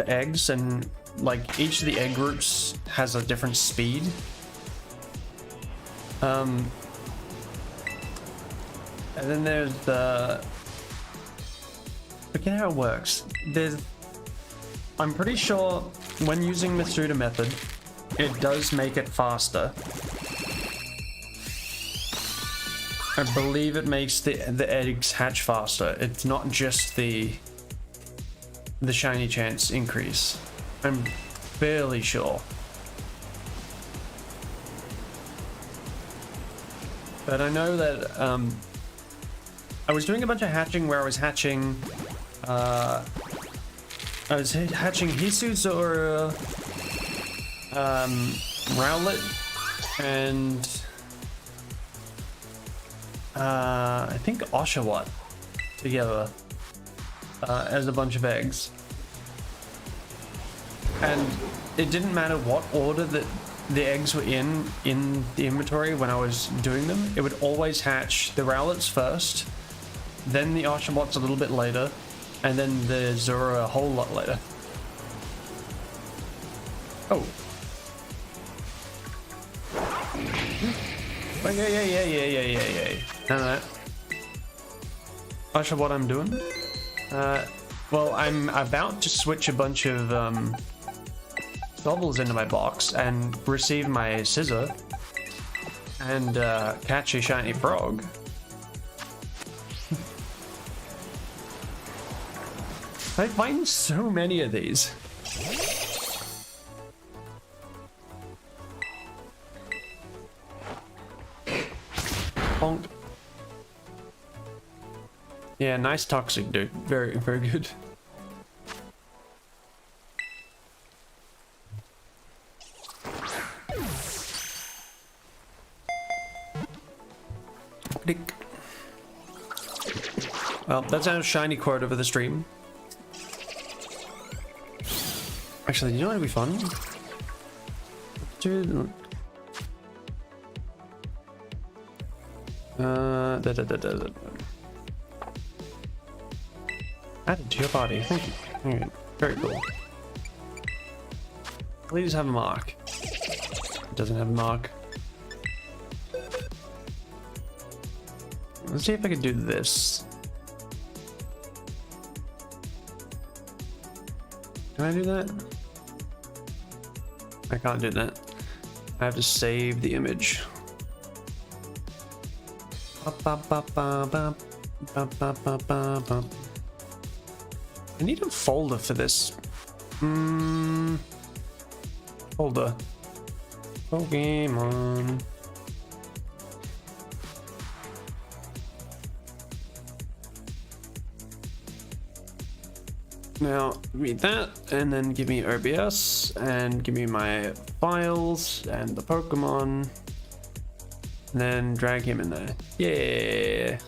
eggs, and like each of the egg groups has a different speed. And then there's the, forget how it works. I'm pretty sure when using Masuda method, it does make it faster. I believe it makes the eggs hatch faster. It's not just the shiny chance increase. I'm fairly sure. But I know that I was doing a bunch of hatching where I was hatching Hisuzora, Rowlet, and I think Oshawott together as a bunch of eggs. And it didn't matter what order that the eggs were in the inventory when I was doing them. It would always hatch the Rowlets first, then the Oshawotts a little bit later, and then the Zora a whole lot later. Oh. Yeah. None of that. Oshawott I'm doing. Well, I'm about to switch a bunch of Sobbles into my box and receive my scissor and catch a shiny frog. I find so many of these. Bonk. Yeah, nice toxic, dude. Very, very good. Well, that's our shiny quote over the stream. Actually, you know what would be fun? Dude. Added to your body. Thank you. Alright, very cool. Please have a mark. It doesn't have a mark. Let's see if I can do this. Can I do that? I can't do that. I have to save the image. I need a folder for this. Folder. Pokémon. Now, give me that, and then give me OBS, and give me my files, and the Pokemon, and then drag him in there. Yeah!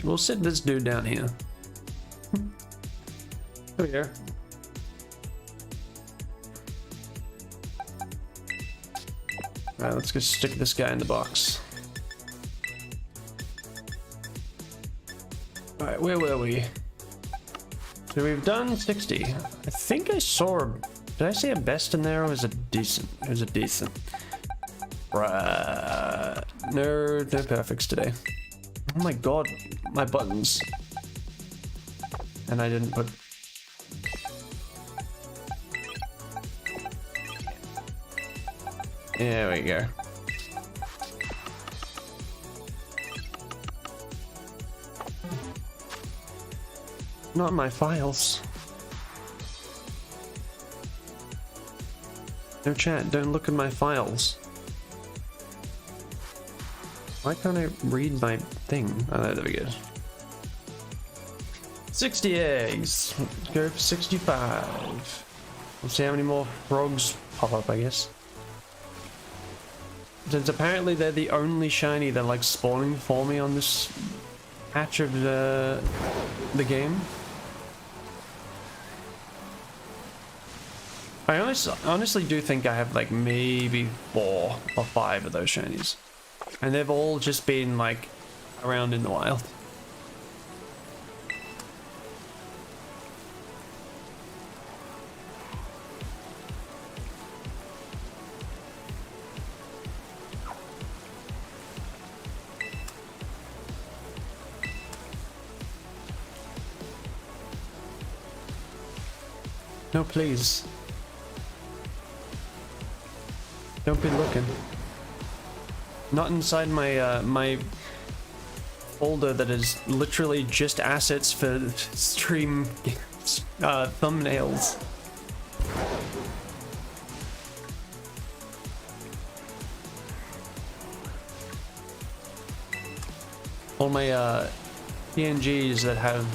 We'll sit this dude down here. Over here. Alright, let's just stick this guy in the box. Alright, where were we? So we've done 60. I think I saw did I say a best in there, or was it decent? It was a decent. Right. No perfects today. Oh my god, my buttons. And I didn't put... There we go. Not my files. No chat, don't look at my files. Why can't I read my thing? Oh, there we go. 60 eggs. Let's go for 65. We'll see how many more frogs pop up, I guess. Since apparently they're the only shiny that like spawning for me on this patch of the game. I honestly do think I have like maybe 4 or 5 of those shinies. And they've all just been like around in the wild. No, please. Don't be looking. Not inside my my folder that is literally just assets for stream thumbnails. All my PNGs that have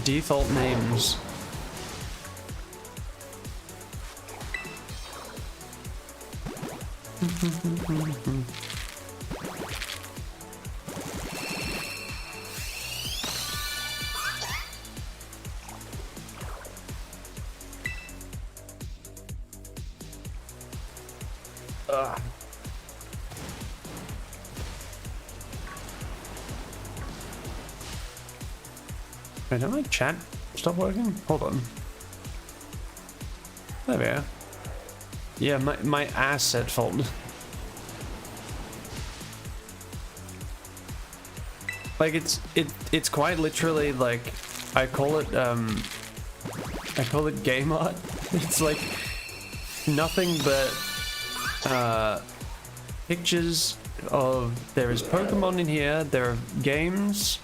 default names. Wait, did my chat stop working? Hold on. There we are. Yeah, my asset folder. Like it's quite literally like I call it game art. It's like nothing but pictures of, there is Pokemon in here, there are games,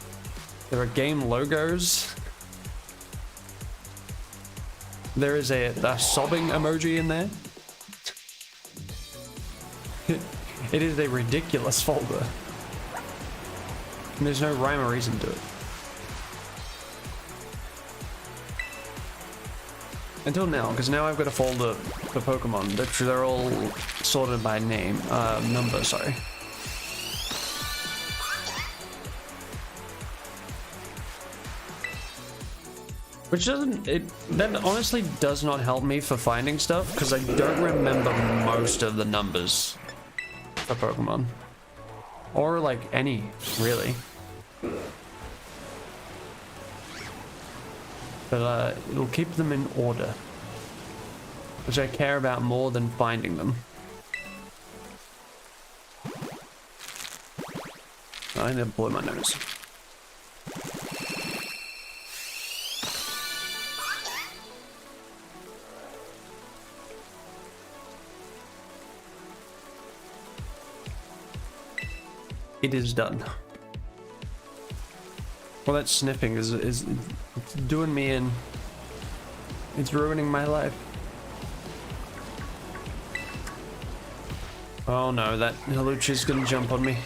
there are game logos, there is a sobbing emoji in there. It is a ridiculous folder. And there's no rhyme or reason to it. Until now, because now I've got a folder for Pokemon. They're all sorted by name, number, sorry. Which that honestly does not help me for finding stuff, because I don't remember most of the numbers for Pokemon. Or like any, really. But it'll keep them in order, which I care about more than finding them. I need to blow my nose. It is done. Well, that sniffing is it's doing me in. It's ruining my life. Oh no, that Haluchi's gonna jump on me.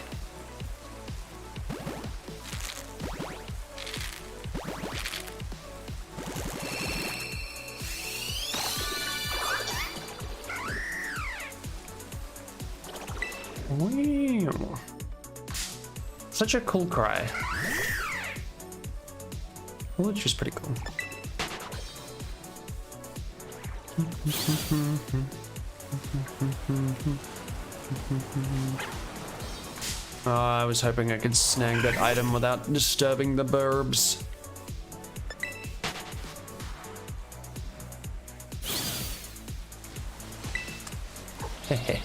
Wow. Such a cool cry. Haluchi's pretty cool. Oh, I was hoping I could snag that item without disturbing the burbs. Hehe.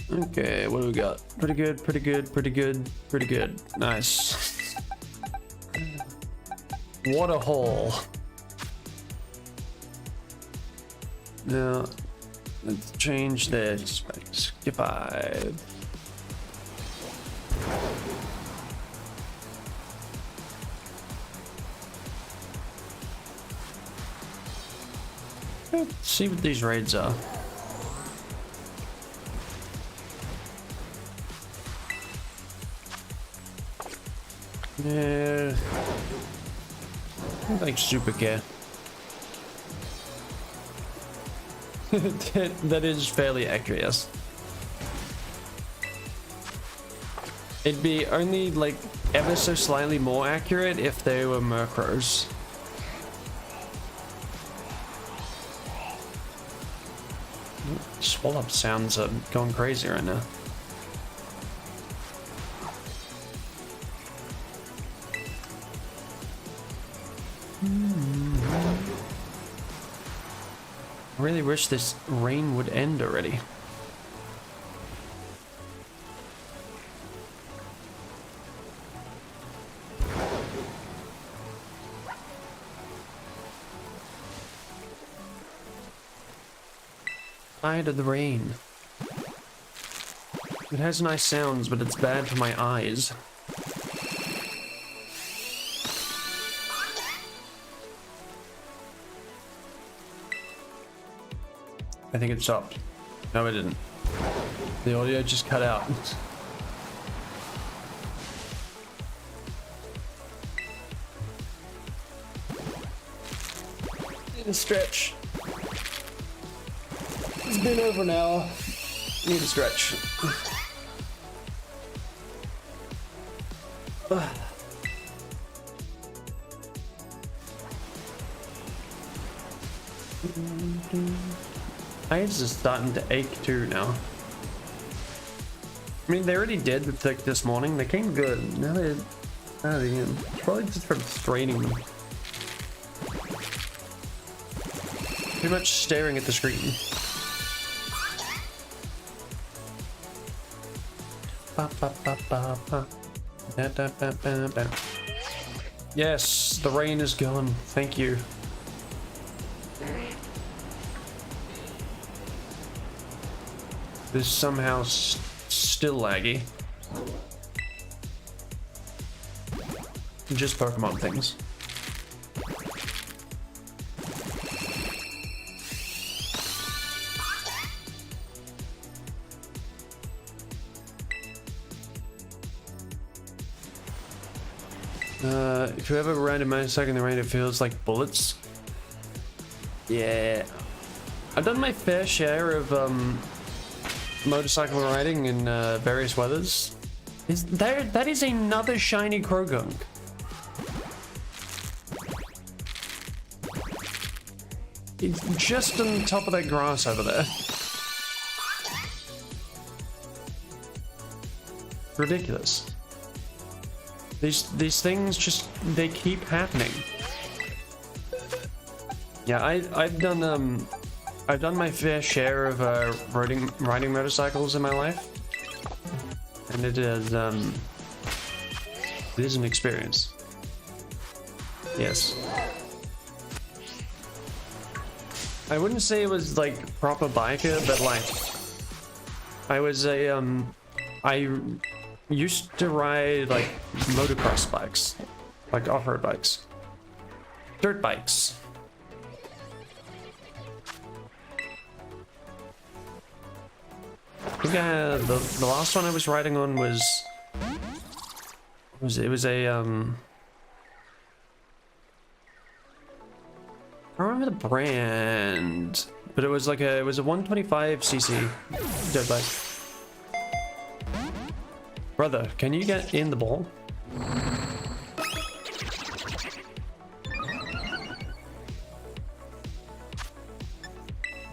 Okay, what do we got? Pretty good, pretty good, pretty good, pretty good. Nice. What a haul. Now, let's change this. Skip 5. Let's see what these raids are. Yeah. I like super care. That is fairly accurate, yes. It'd be only like ever so slightly more accurate if they were Murkrows. Swallow sounds are going crazy right now. I really wish this rain would end already. Tired of the rain. It has nice sounds, but it's bad for my eyes. I think it stopped. No, it didn't. The audio just cut out. Need a stretch. It's been over now. Need a stretch. Eyes is starting to ache too now. I mean, they already did like this morning. They came good. Now they're out again. It's probably just from straining them. Too much staring at the screen. Ba, ba, ba, ba, ba. Da, da, ba, ba, ba. Yes, the rain is gone. Thank you. This is somehow still laggy. Just Pokemon things. If you ever ride a motorcycle in the rain, it feels like bullets. Yeah. I've done my fair share of motorcycle riding in various weathers. That is another shiny Krogunk. It's just on top of that grass over there. Ridiculous. These things just, they keep happening. Yeah, I've done my fair share of riding motorcycles in my life, and it is an experience. Yes. I wouldn't say it was like proper biker, but like I was I used to ride like motocross bikes, like off-road bikes, dirt bikes. I think the last one I was riding on was it was a I don't remember the brand, but it was like it was a 125cc dirt bike. Brother, can you get in the ball?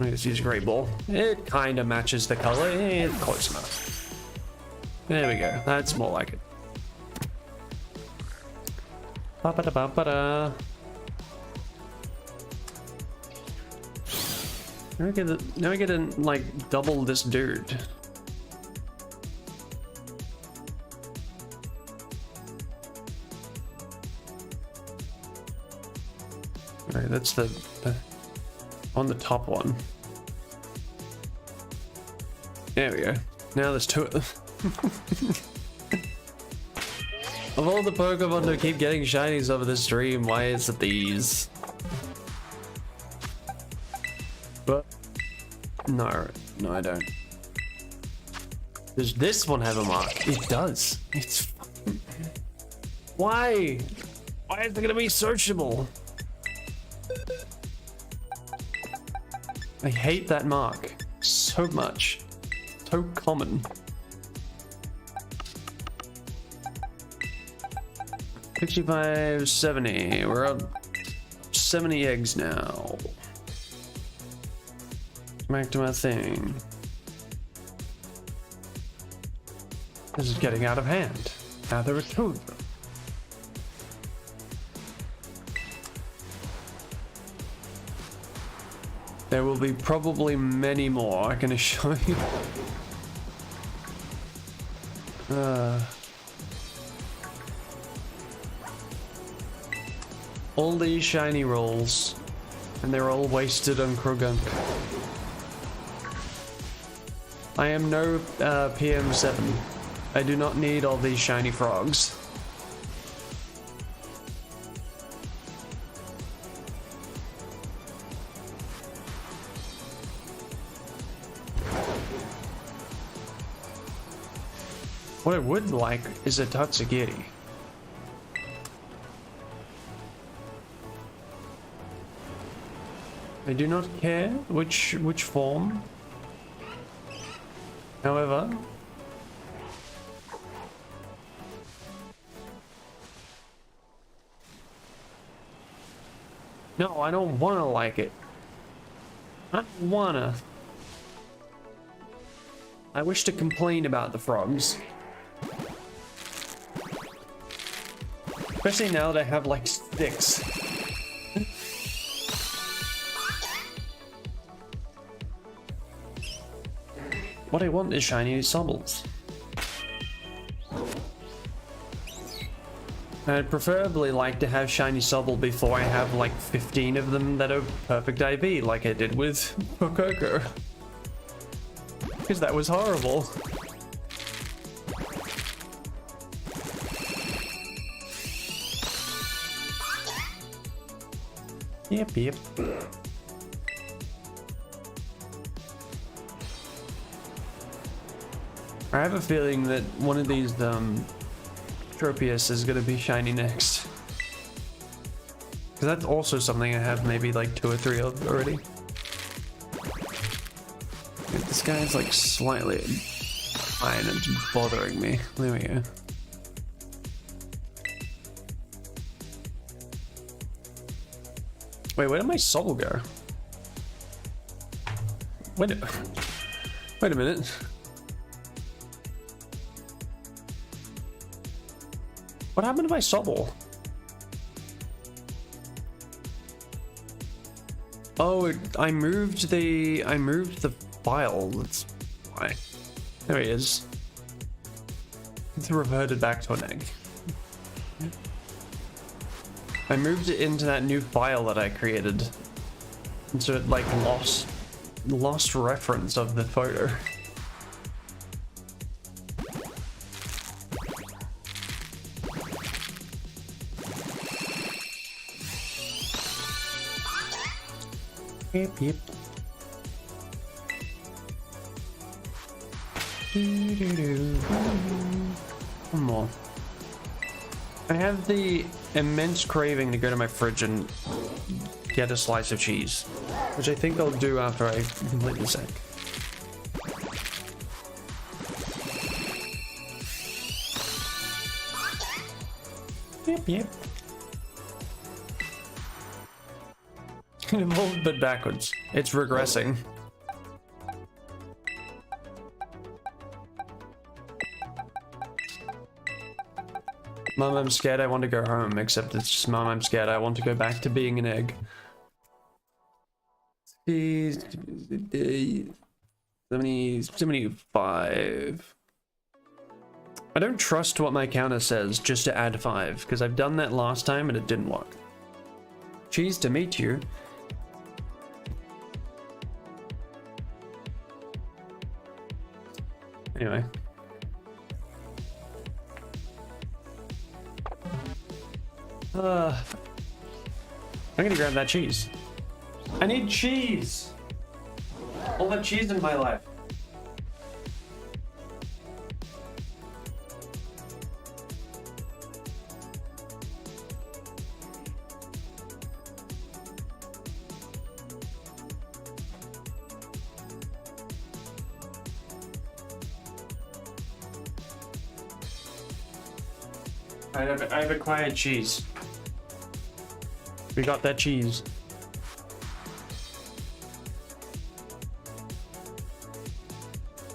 Let me just use a great ball. It kind of matches the color. It's close enough. There we go. That's more like it. Ba-ba-da-ba-ba-da. Now we get to like double this dude. Alright, that's the on the top one. There we go. Now there's two of them. Of all the Pokemon to keep getting shinies over the stream, why is it these? But no, I don't. Does this one have a mark? It does. It's Why? Why is it gonna be searchable? I hate that mark so much. So common. 65, 70. We're up 70 eggs now. Back to my thing. This is getting out of hand. Now there are 2 of them. There will be probably many more, I can assure you. All these shiny rolls, and they're all wasted on Krugunk. I am no PM7. I do not need all these shiny frogs. What I would like is a Tatsugiri. I do not care which form. However, no, I don't wanna like it. I don't wanna. I wish to complain about the frogs. Especially now that I have like 6. What I want is shiny Sobbles. I'd preferably like to have shiny Sobble before I have like 15 of them that are perfect IV, like I did with Pococo. Because that was horrible. Yep. I have a feeling that one of these Tropius is gonna be shiny next. Because that's also something I have maybe like 2 or 3 of already. This guy's like slightly high and it's bothering me. There we go. Wait, where did my Sobble go? Wait a minute. What happened to my Sobble? Oh, I moved the file. That's why. There he is. It's reverted back to an egg. I moved it into that new file that I created, and so it like lost reference of the photo. Yep. One more. I have the immense craving to go to my fridge and get a slice of cheese, which I think I'll do after I complete this egg. Yep. Evolved but backwards. It's regressing. Mom, I'm scared I want to go home, except it's just, Mom, I'm scared I want to go back to being an egg. 75. I don't trust what my counter says just to add 5, because I've done that last time and it didn't work. Cheese to meet you. Anyway. I'm gonna grab that cheese. I need cheese! All the cheese in my life. I've acquired cheese. We got that cheese.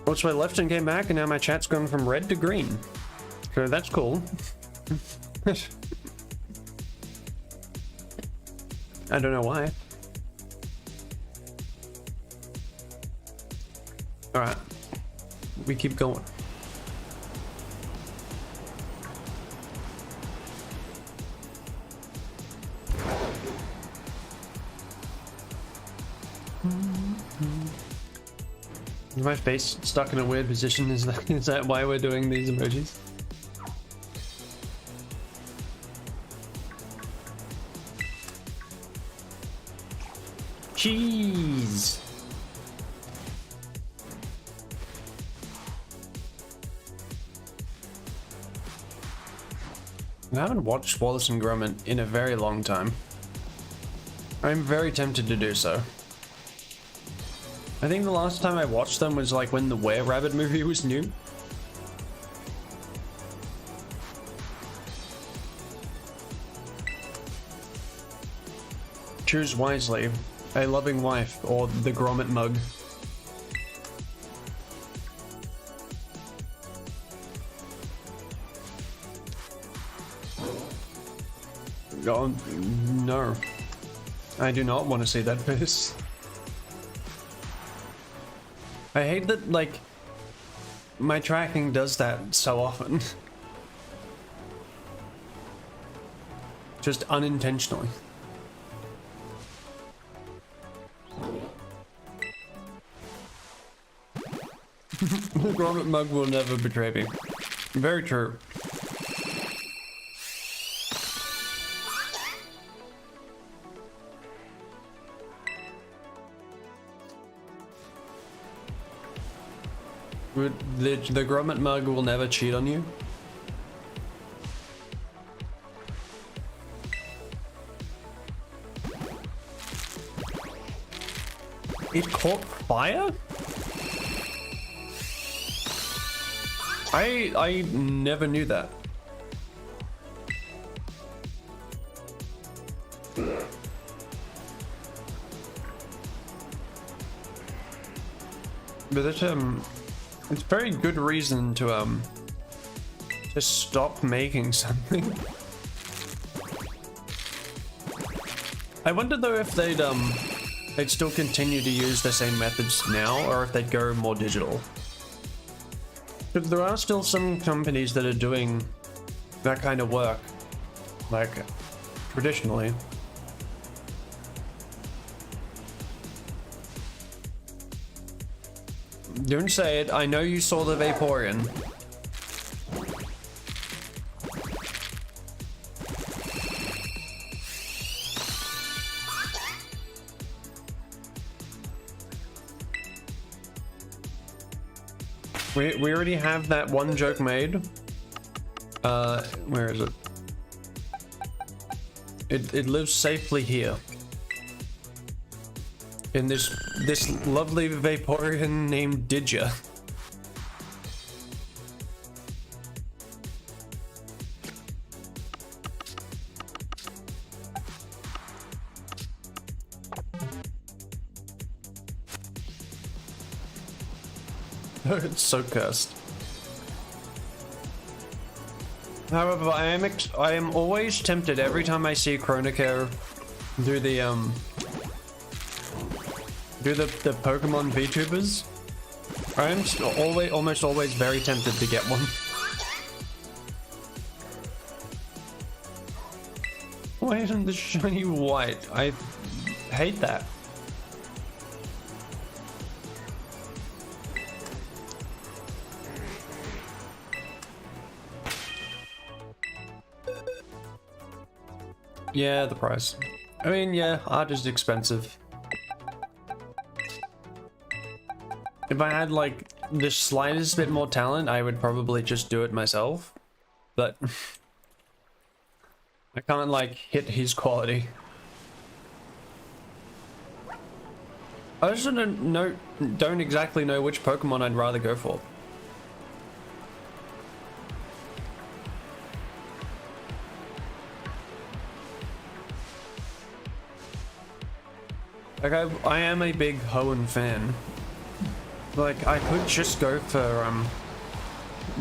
Oh, so I left and came back, and now my chat's gone from red to green. So that's cool. I don't know why. Alright. We keep going. Is my face stuck in a weird position? Is that why we're doing these emojis? Cheese! I haven't watched Wallace and Gromit in a very long time. I'm very tempted to do so. I think the last time I watched them was like when the Were-Rabbit movie was new. Choose wisely. A loving wife or the Gromit mug. Oh, no. I do not want to see that face. I hate that, like, my tracking does that so often. Just unintentionally. The Gromit mug will never betray me. Very true. The Gromit mug will never cheat on you. It caught fire? I never knew that. But it's very good reason to stop making something. I wonder though if they'd still continue to use the same methods now, or if they'd go more digital. Because there are still some companies that are doing that kind of work, like traditionally. Don't say it. I know you saw the Vaporeon. We already have that one joke made. Where is it? It lives safely here. In this lovely Vaporeon named Didja. It's so cursed. However, I am always tempted every time I see Chronocare do the Pokemon VTubers. I am almost always very tempted to get one. Why isn't this shiny white? I hate that. Yeah, the price. I mean, yeah, art is expensive. If I had like the slightest bit more talent, I would probably just do it myself. But I can't like hit his quality. I just don't exactly know which Pokemon I'd rather go for. Like I am a big Hoenn fan. Like I could just go for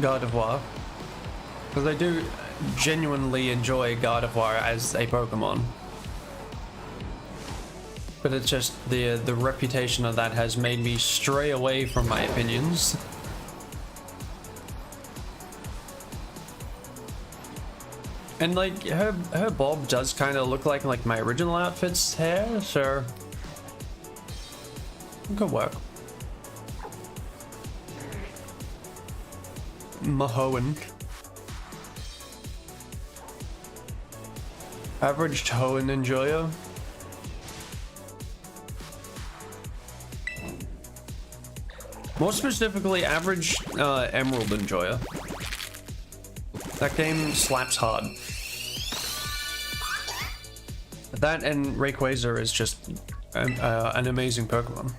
Gardevoir, because I do genuinely enjoy Gardevoir as a Pokemon. But it's just the reputation of that has made me stray away from my opinions. And like her bob does kind of look like my original outfit's hair, so it could work. Mahoen. Average Hoenn enjoyer. More specifically, average Emerald enjoyer. That game slaps hard. That and Rayquaza is just an amazing Pokemon.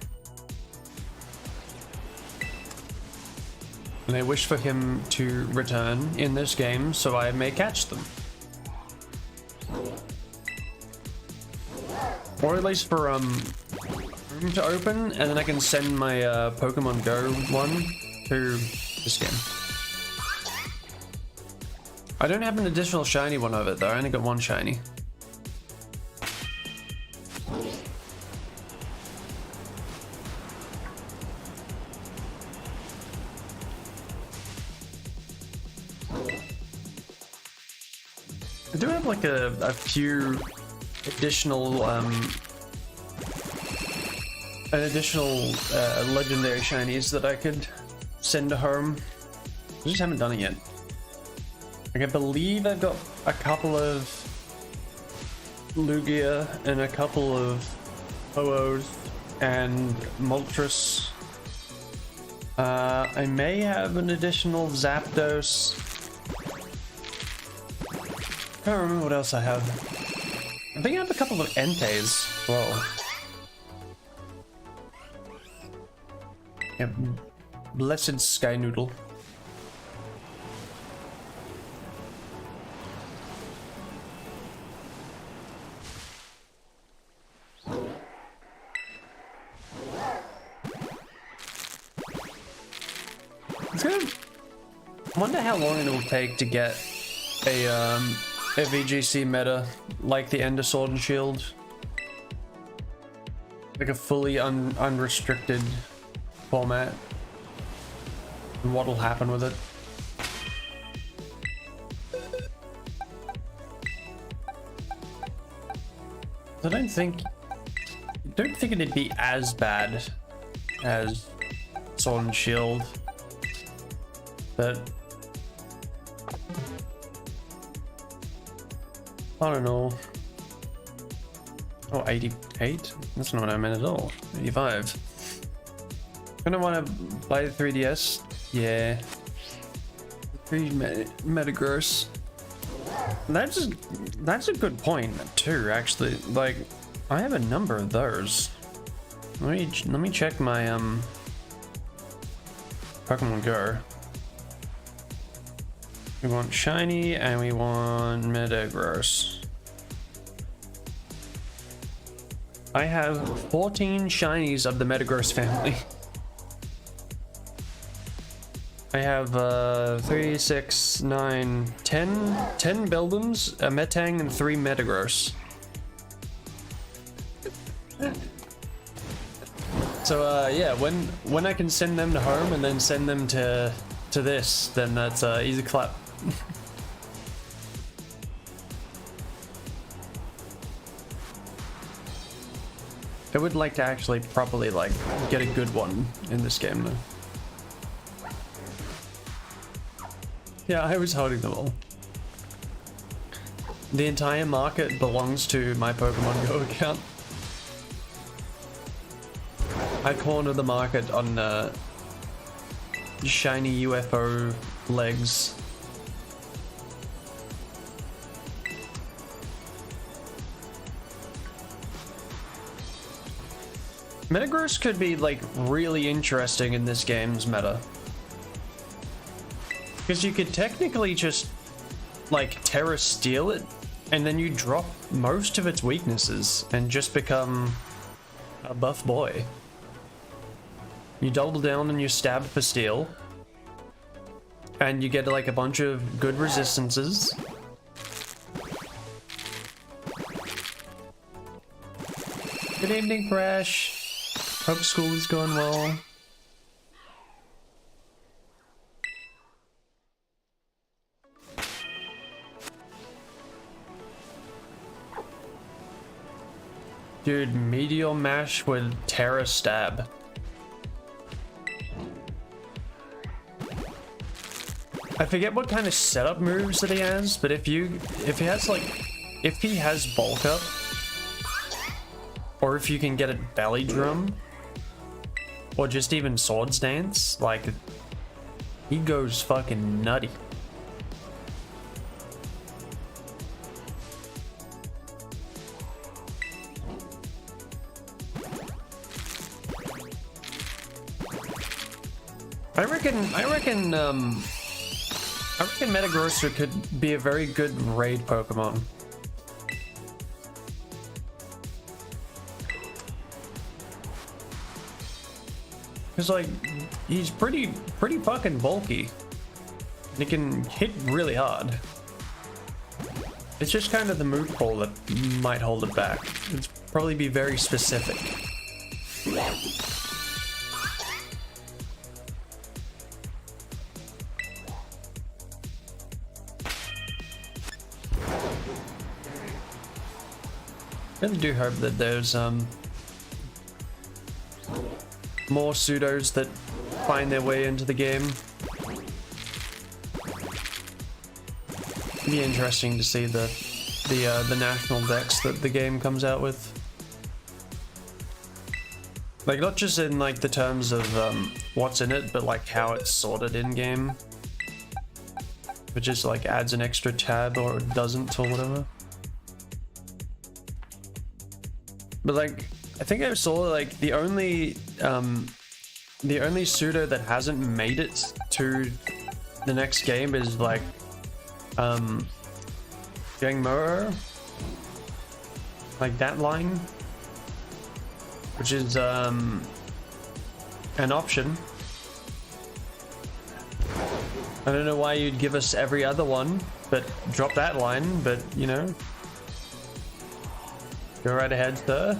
And I wish for him to return in this game so I may catch them. Or at least for room to open, and then I can send my Pokemon Go one to this game. I don't have an additional shiny one of it though, I only got one shiny. I do have like a few additional legendary shinies that I could send to home. I just haven't done it yet. Like I believe I've got a couple of Lugia and a couple of Ho-Ohs and Moltres. I may have an additional Zapdos. I can't remember what else I have. I think I have a couple of Entei as well. Yeah, blessed Sky Noodle. I wonder how long it will take to get a VGC meta like the end of Sword and Shield, like a fully unrestricted format, and what'll happen with it. I don't think it'd be as bad as Sword and Shield, but I don't know. Oh, 88? That's not what I meant at all. 85. Gonna want to buy the 3DS? Yeah. 3 Metagross. That's a good point too, actually. Like, I have a number of those. Let me check my Pokemon Go. We want shiny and we want Metagross. I have 14 shinies of the Metagross family. I have 3, 6, 9, 10 Beldums, a Metang, and 3 Metagross. So yeah, when I can send them to home and then send them to this, then that's easy clap. I would like to actually properly like get a good one in this game though. Yeah, I was holding them all. The entire market belongs to my Pokemon Go account. I cornered the market on shiny UFO legs. Metagross could be like really interesting in this game's meta. Because you could technically just like Terra Steel it and then you drop most of its weaknesses and just become A buff boy. You double down and you stab for steel. And you get like a bunch of good resistances. Good evening, Fresh. Hope school is going well. Dude, Meteor Mash with Terra Stab. I forget what kind of setup moves that he has, but if he has bulk up, or if you can get it belly drum, or just even swords dance, like he goes fucking nutty. I reckon Metagrossor could be a very good raid Pokemon. Cause like, he's pretty fucking bulky. He can hit really hard. It's just kind of the move pool that might hold it back. It'd probably be very specific. I really do hope that there's more pseudos that find their way into the game. It'd be interesting to see the national decks that the game comes out with. Like, not just in like the terms of what's in it, but like how it's sorted in game. Which just like adds an extra tab or doesn't or whatever. But like, I think I saw like the only pseudo that hasn't made it to the next game is like Gangmoer, like that line, which is an option. I don't know why you'd give us every other one, but drop that line, but you know. Go right ahead, sir.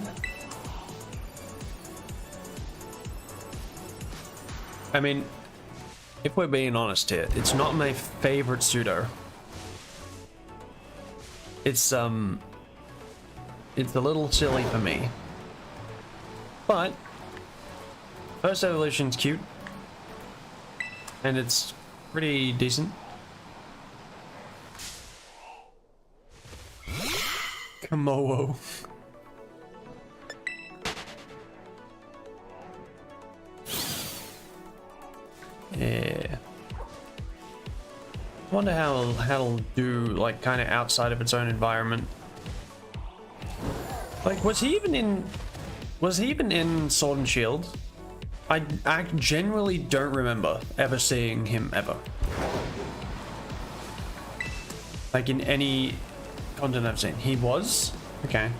I mean, if we're being honest here, it's not my favorite pseudo. It's a little silly for me. But first evolution's cute. And it's pretty decent. Kamowo. Yeah. I wonder how it'll do, like, kind of outside of its own environment. Like, was he even in Sword and Shield? I genuinely don't remember ever seeing him ever. Like, in any content I've seen. He was? Okay.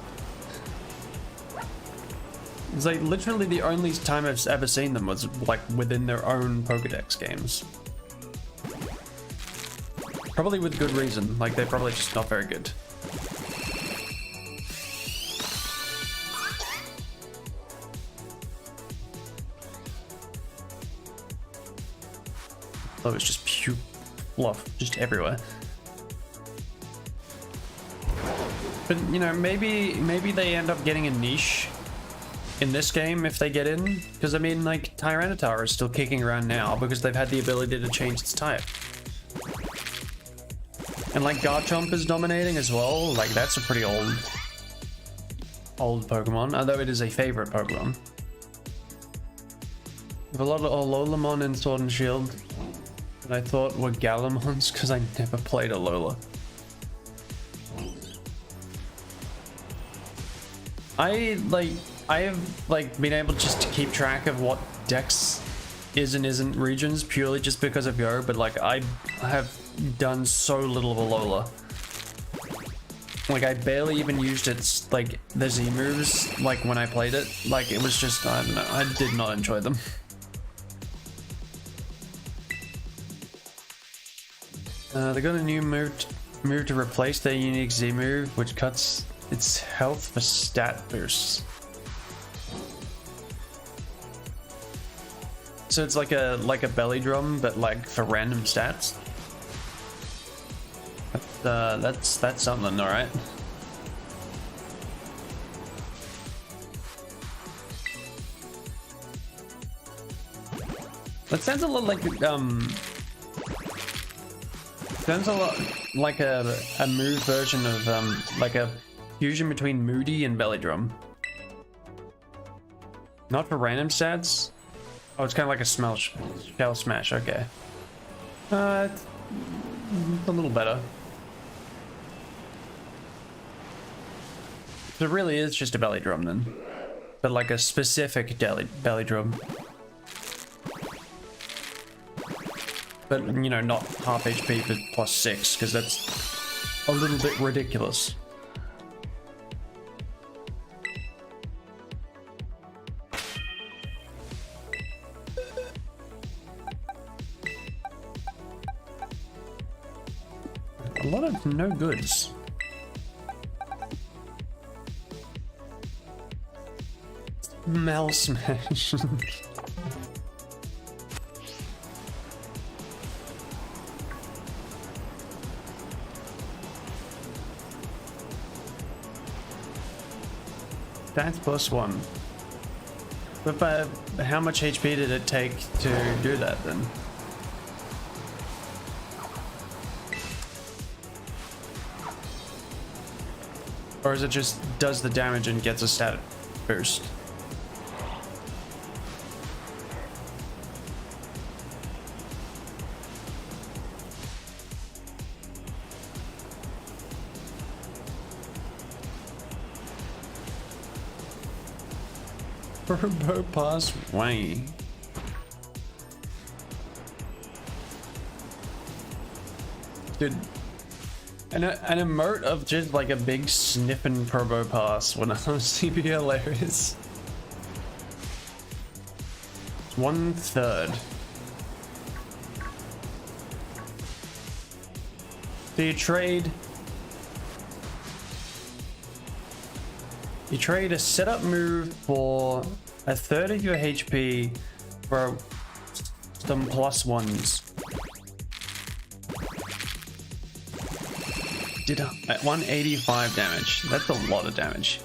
It's like literally the only time I've ever seen them was like within their own Pokedex games. Probably with good reason, like they're probably just not very good. Oh, it's just pure fluff, just everywhere. But you know, maybe they end up getting a niche in this game if they get in, because I mean, like, Tyranitar is still kicking around now because they've had the ability to change its type. And like Garchomp is dominating as well. Like, that's a pretty old Pokemon, although it is a favorite Pokemon. There's a lot of Alolamon in Sword and Shield that I thought were Galamons because I never played Alola. I have like been able just to keep track of what decks is and isn't regions purely just because of Yo, but like I have done so little of Alola. Like, I barely even used its, like, the Z moves, like, when I played it. Like, it was just, I don't know, I did not enjoy them. They got a new move to replace their unique Z move, which cuts its health for stat boosts. So it's like a belly drum, but like for random stats. That's something, all right. That sounds a lot like sounds a lot like a move version of like a fusion between Moody and belly drum. Not for random stats. Oh, it's kind of like a shell smash. Okay. It's a little better. So it really is just a belly drum then, but like a specific belly drum. But you know, not half HP but plus 6, because that's a little bit ridiculous. A lot of no goods. Mel smash. That's +1. But how much HP did it take to do that then? Or is it just does the damage and gets a stat boost? Turbo pass way. Dude, an emote of just like a big sniffing turbo pass when I was be hilarious. 1/3. So you trade a setup move for 1/3 of your HP for some +1s. Did at 185 damage. That's a lot of damage.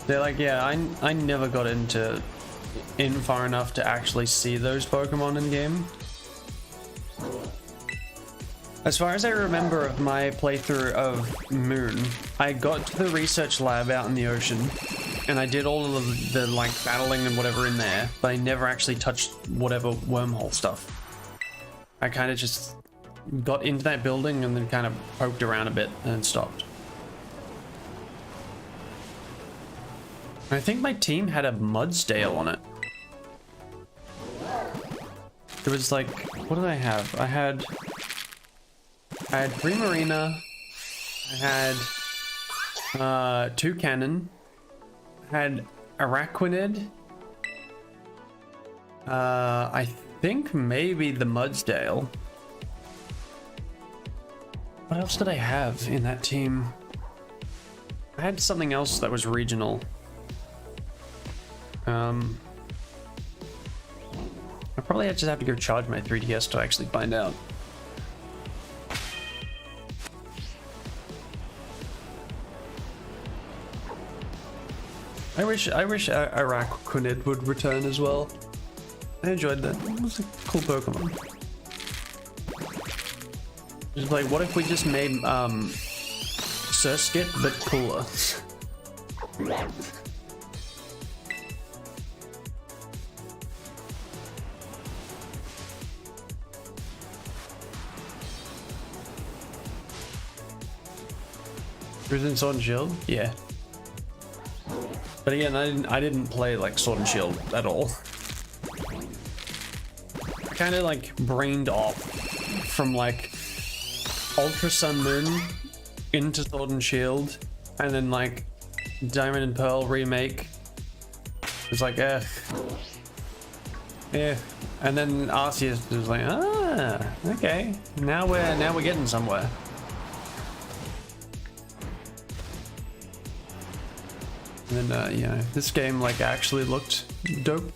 They're like, yeah, I never got in far enough to actually see those Pokemon in game. As far as I remember of my playthrough of Moon, I got to the research lab out in the ocean, and I did all of the like battling and whatever in there, but I never actually touched whatever wormhole stuff. I kind of just got into that building and then kind of poked around a bit and stopped. I think my team had a Mudsdale on it. It was like, what did I have? I had Primarina, I had 2 Cannon, I had Araquanid, I think maybe the Mudsdale. What else did I have in that team? I had something else that was regional. I probably just have to go charge my 3DS to actually find out. I wish Araquanid would return as well. I enjoyed that. It was a cool Pokemon. Just like, what if we just made Surskit but cooler? Prison Sword and Shield? Yeah. But again, I didn't play like Sword and Shield at all. kind of like brained off from like Ultra Sun Moon into Sword and Shield, and then like Diamond and Pearl remake. It's like yeah, and then Arceus was like okay, now we're getting somewhere. And then you know, this game like actually looked dope.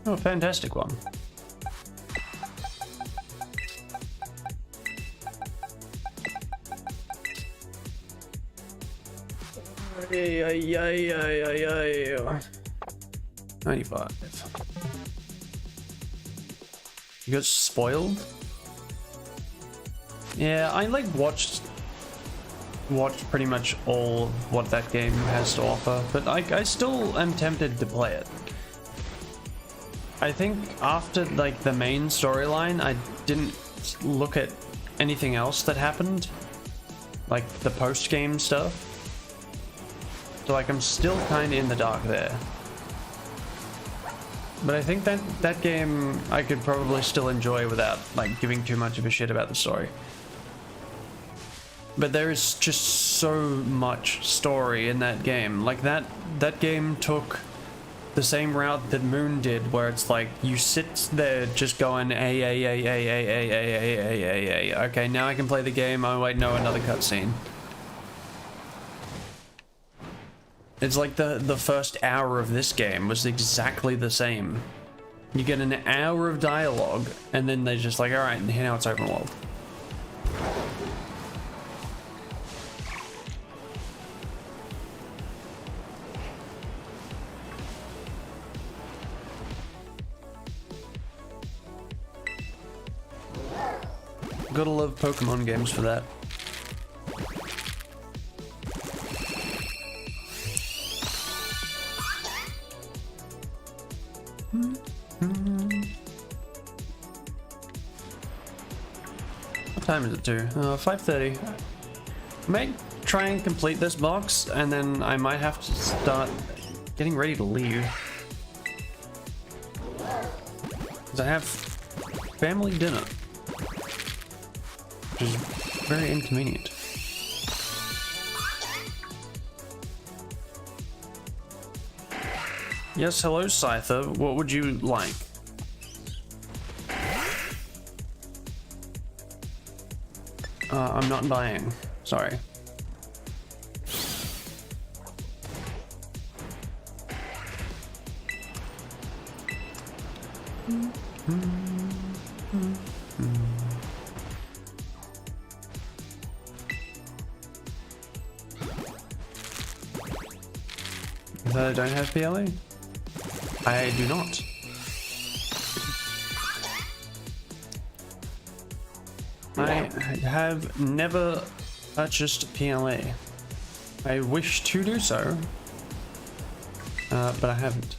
Oh, fantastic one. Ay. 95. You got spoiled? Yeah, I like watched pretty much all what that game has to offer, but I still am tempted to play it. I think after like the main storyline, I didn't look at anything else that happened, like the post-game stuff. So like I'm still kind of in the dark there. But I think that game I could probably still enjoy without like giving too much of a shit about the story. But there is just so much story in that game. Like that game took the same route that Moon did, where it's like you sit there just going a. Okay, now I can play the game. Oh wait, no, another cutscene. It's like the first hour of this game was exactly the same. You get an hour of dialogue, and then they're just like, all right, now it's open world. Gotta love Pokemon games for that. What time is it to? 5:30. I might try and complete this box, and then I might have to start getting ready to leave. Because I have family dinner, which is very inconvenient. Yes, hello, Scyther. What would you like? I'm not buying. Sorry. I don't have PLA? I do not. I have never purchased PLA. I wish to do so, but I haven't.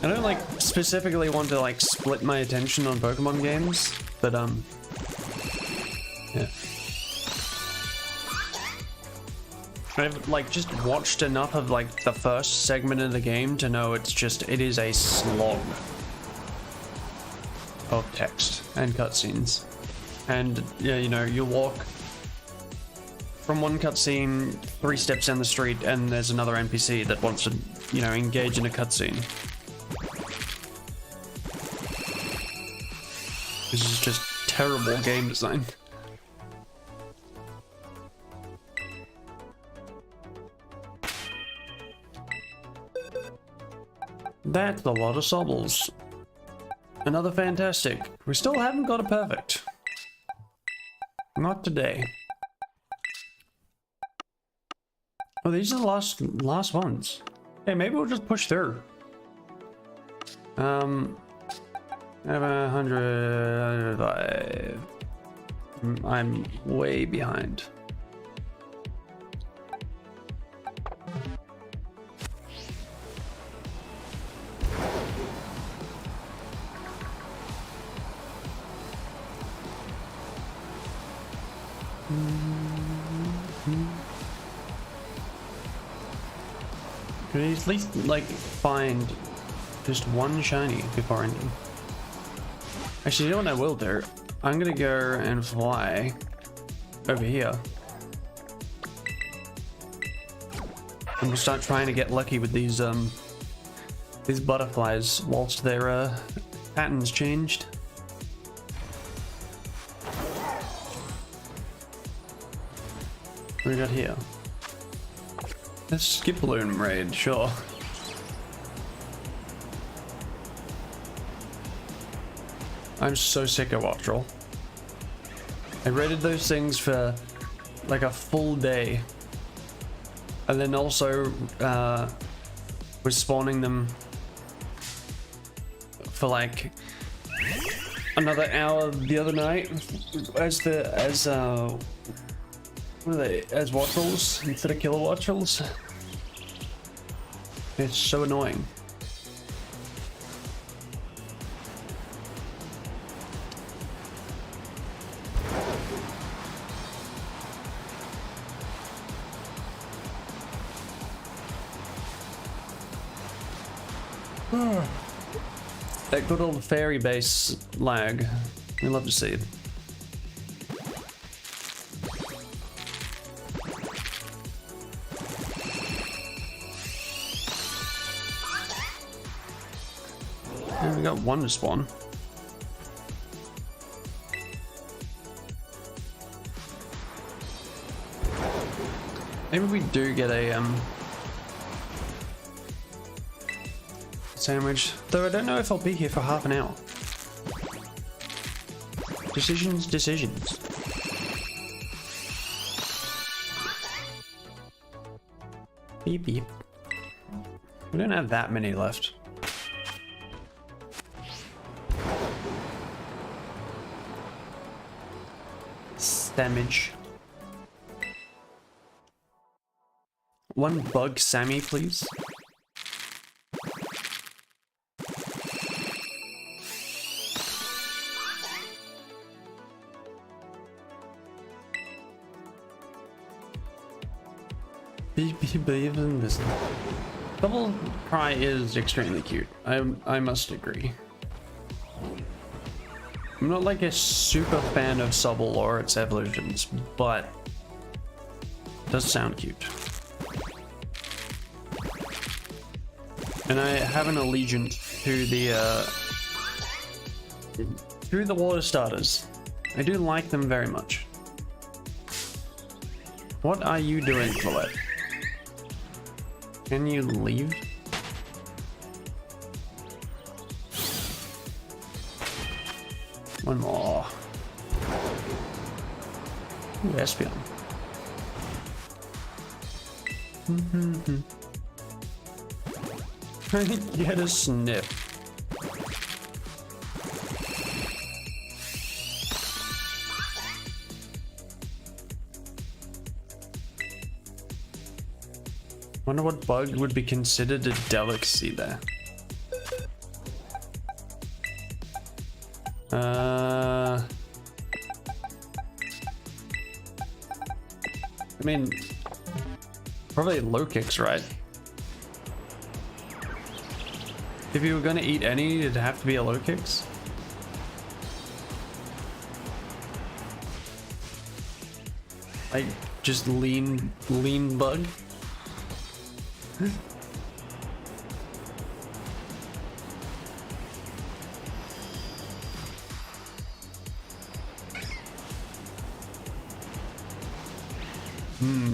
I don't like specifically want to like split my attention on Pokemon games, but yeah. I've like just watched enough of like the first segment of the game to know it is a slog of text and cutscenes. And yeah, you know, you walk from one cutscene 3 steps down the street and there's another NPC that wants to, you know, engage in a cutscene. This is just terrible game design. That's a lot of Sobbles. Another fantastic. We still haven't got a perfect. Not today. Oh, these are the last ones. Hey, maybe we'll just push through. I have 105. I'm way behind. Could I at least, like, find just one shiny before ending? Actually, you know what I will do? I'm gonna go and fly over here. And we'll start trying to get lucky with these butterflies whilst their patterns changed. What do we got here? Let's skip balloon raid, sure. I'm so sick of Wattrel. I raided those things for like a full day. And then also was spawning them for like another hour the other night as what are they, as Wattrels instead of killer Wattrels. It's so annoying. That good old fairy base lag. We love to see it. And we got one to spawn. Maybe we do get a sandwich, though I don't know if I'll be here for half an hour. Decisions. Beep beep. We don't have that many left. Damage. One bug Sammy, please. Believe in this. Double Cry is extremely cute. I must agree. I'm not like a super fan of Sobble or its evolutions, but it does sound cute. And I have an allegiance to the water starters. I do like them very much. What are you doing, Colette? Can you leave? One more. Ooh, Espion. Get a sniff. Wonder what bug would be considered a delicacy there. I mean, probably low kicks, right? If you were gonna eat any, it'd have to be a low kicks. Like just lean bug.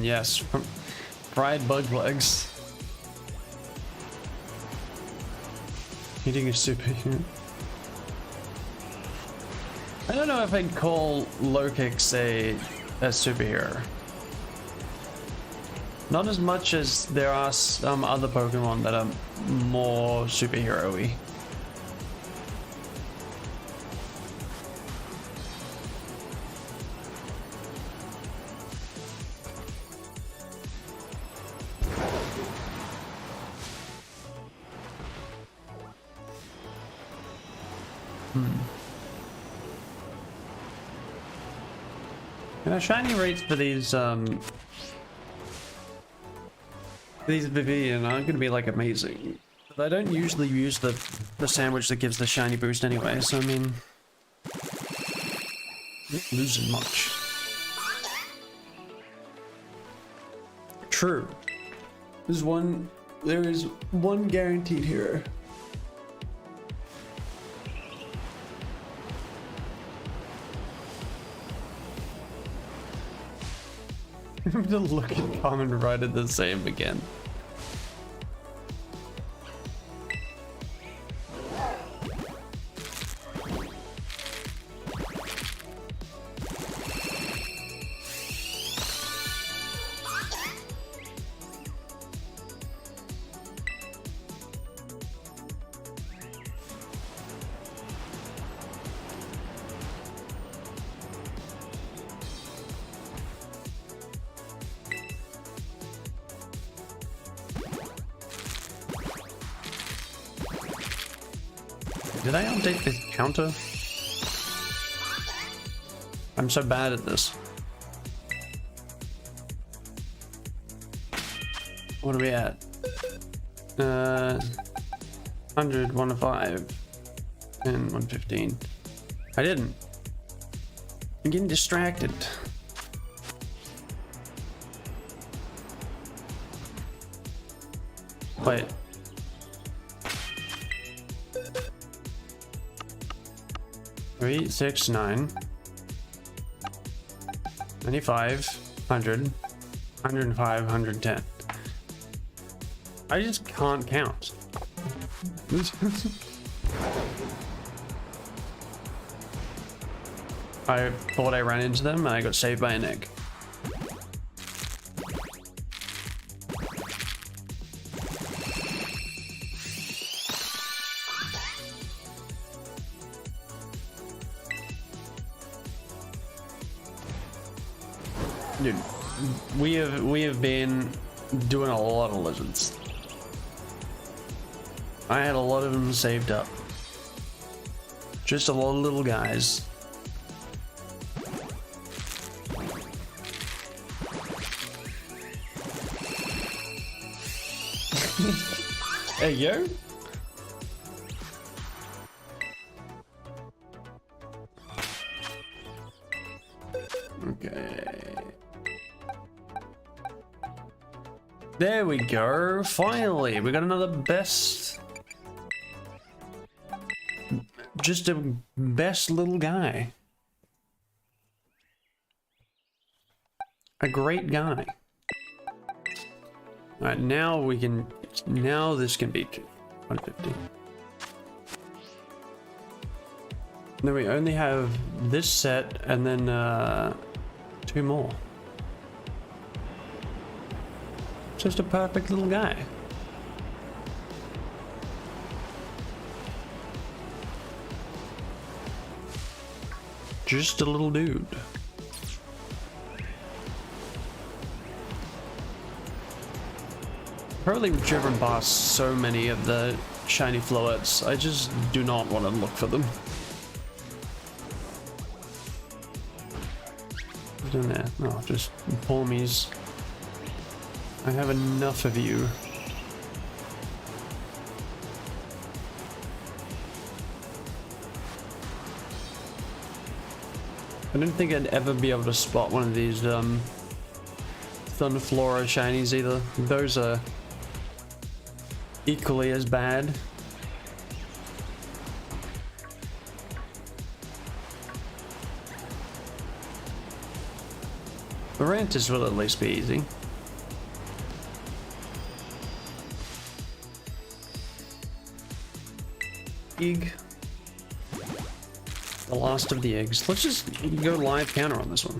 Yes, fried bug legs. Eating a superhero. I don't know if I'd call low kicks a superhero. Not as much as there are some other Pokemon that are more superhero-y. You know, shiny rates for these These Vivian aren't going to be like amazing. But I don't usually use the sandwich that gives the shiny boost anyway, so I mean... not losing much. True. There is one guaranteed hero. I'm gonna look at Common Rider the same again. Did I update the counter? I'm so bad at this. What are we at? 100, 105, and 115. I didn't. I'm getting distracted. Wait. Three, 6, 9, 95, 100, 105, 110. I just can't count. I thought I ran into them and I got saved by an egg. Dude, we have been doing a lot of lizards. I had a lot of them saved up. Just a lot of little guys. Hey, yo. Okay. There we go. Finally, we got another best. Just a best little guy. A great guy. Alright, now we can. Now this can be 150. Then we only have this set and then 2 more. Just a perfect little guy. Just a little dude. Probably driven past so many of the shiny floettes. I just do not want to look for them. What's in there? No, just palmies. I have enough of you. I don't think I'd ever be able to spot one of these Thunderflora shinies either. Those are equally as bad. Varantis will at least be easy. Egg. The last of the eggs. Let's just go live counter on this one.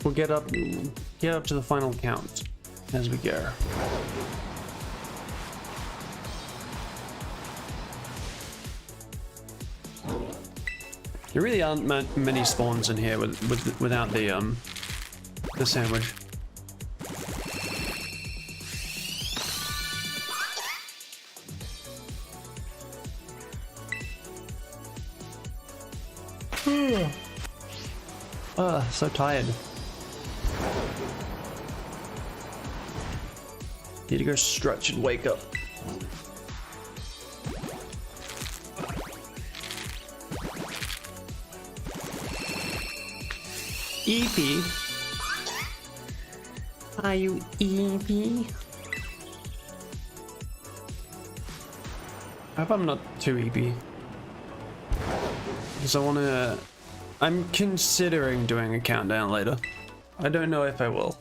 We'll get up to the final count as we go. There really aren't many spawns in here without the sandwich. So tired. Need to go stretch and wake up. EP? Are you EP? I hope I'm not too EP. Because I'm considering doing a countdown later. I don't know if I will.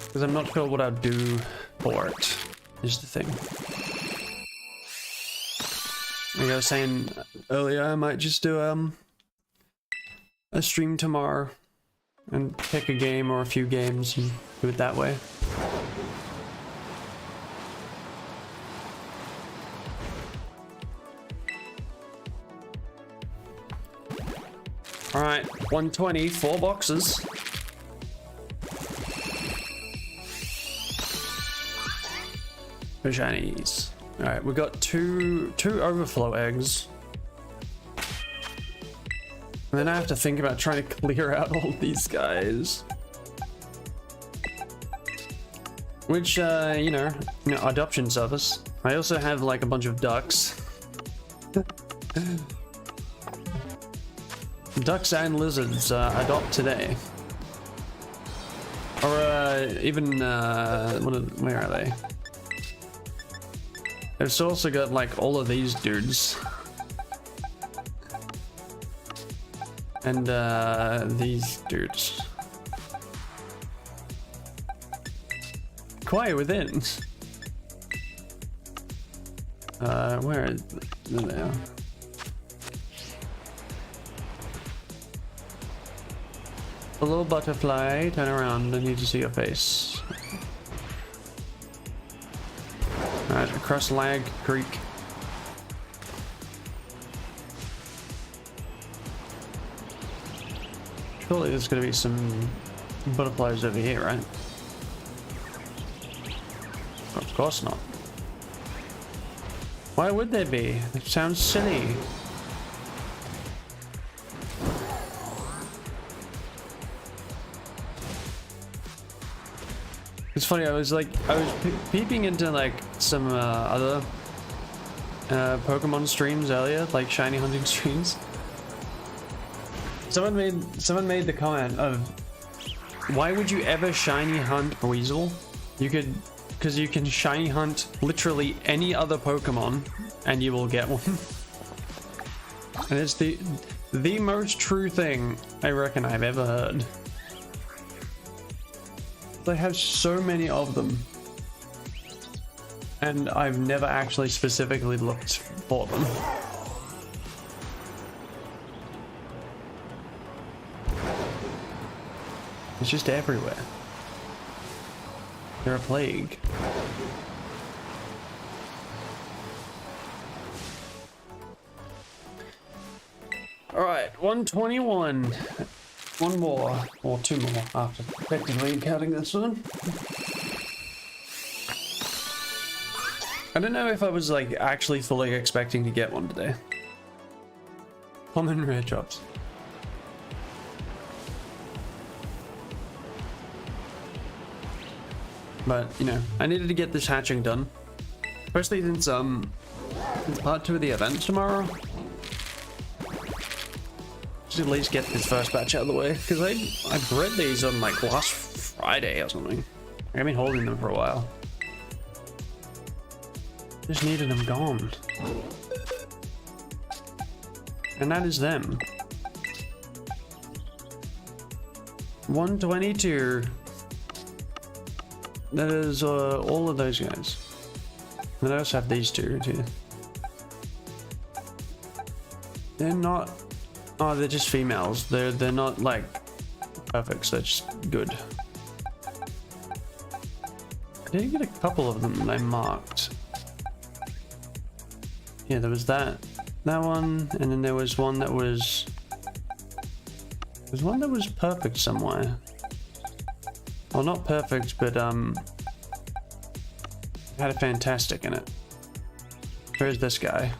Because I'm not sure what I'll do for it, is the thing. Like I was saying earlier, I might just do a stream tomorrow and pick a game or a few games and do it that way. Alright, 120, 4 boxes. No shinies. Alright, we got two overflow eggs. And then I have to think about trying to clear out all these guys. Which, you know, adoption service. I also have like a bunch of ducks. Ducks and lizards adopt today. Or even, where are they? It's also got like all of these dudes. And these dudes. Quiet within. Where is there? A little butterfly, turn around, I need to see your face. Alright, across Lag Creek. Surely there's gonna be some butterflies over here, right? Of course not. Why would there be? It sounds silly. It's funny, I was peeping into like some other Pokemon streams earlier, like shiny hunting streams. Someone made the comment of, why would you ever shiny hunt Weasel? Because you can shiny hunt literally any other Pokemon and you will get one. And it's the most true thing I reckon I've ever heard. They have so many of them, and I've never actually specifically looked for them. It's just everywhere. They're a plague. Alright, 121. One more, or two more, after effectively counting this one. I don't know if I was like actually fully expecting to get one today. Common rare drops. But, you know, I needed to get this hatching done. Especially since, it's part 2 of the event tomorrow. Just at least get this first batch out of the way, because I bred these on like last Friday or something. I've been holding them for a while. Just needed them gone. And that is them. 122. That is all of those guys. And I also have these two too. They're not. Oh, they're just females. They're not like perfect. They're just good. I did get a couple of them that I marked. Yeah, there was that one, and then there was one that was. There's one that was perfect somewhere. Well, not perfect, but had a fantastic in it. Where's this guy?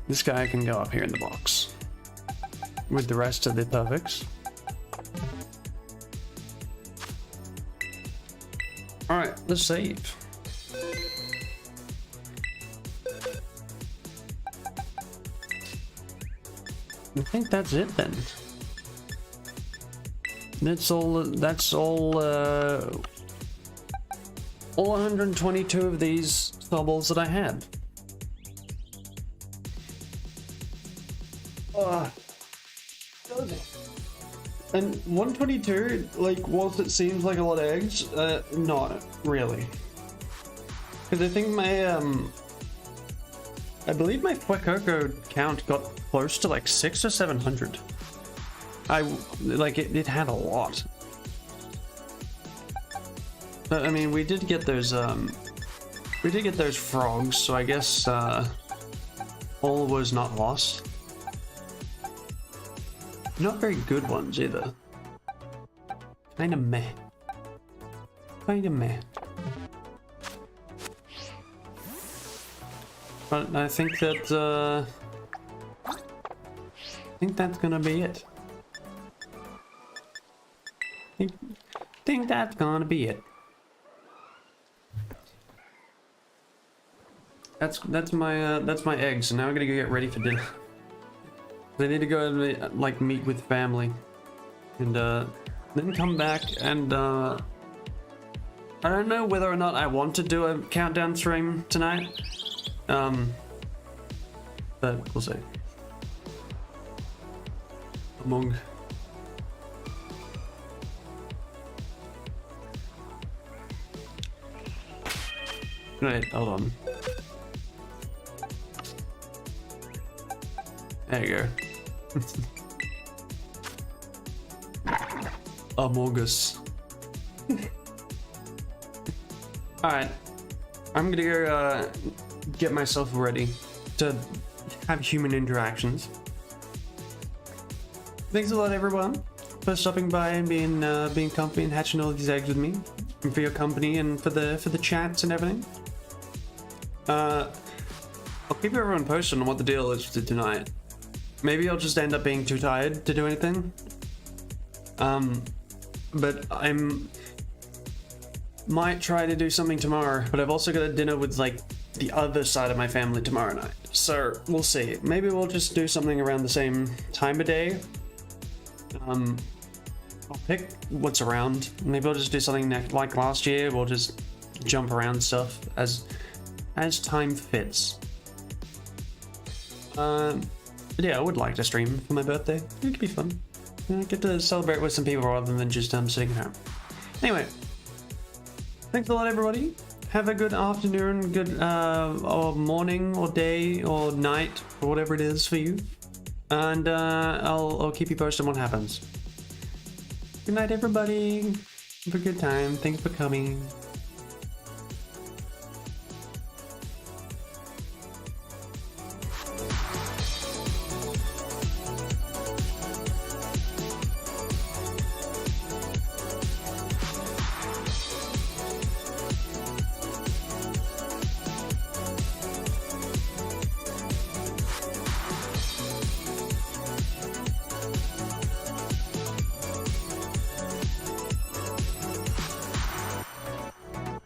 This guy can go up here in the box. with the rest of the perfects. Alright, let's save. I think that's it then. That's all 122 of these Sobbles that I had. And 122, like, whilst it seems like a lot of eggs, not really. Because I think my, I believe my Fuecoco count got close to like 600 or 700. It had a lot. But I mean, we did get those frogs, so I guess, all was not lost. Not very good ones either. Kinda meh. Kinda meh. But I think that, I think that's gonna be it. Think that's gonna be it. That's my eggs, and now I'm gonna go get ready for dinner. I need to go and like meet with family, and then come back and I don't know whether or not I want to do a countdown stream tonight. But we'll see. Among. Wait, hold on. There you go. Among Us. Alright. I'm gonna go get myself ready to have human interactions. Thanks a lot, everyone, for stopping by and being comfy and hatching all these eggs with me, and for your company and for the chats and everything. I'll keep everyone posted on what the deal is for tonight. Maybe I'll just end up being too tired to do anything. But might try to do something tomorrow, but I've also got a dinner with like the other side of my family tomorrow night. So we'll see. Maybe we'll just do something around the same time of day. I'll pick what's around. Maybe I'll just do something like last year. We'll just jump around stuff as time fits. But yeah, I would like to stream for my birthday. It could be fun. I get to celebrate with some people rather than just sitting at home. Anyway, thanks a lot, everybody. Have a good afternoon, good or morning, or day, or night, or whatever it is for you. And I'll keep you posted on what happens. Good night, everybody. Have a good time. Thanks for coming.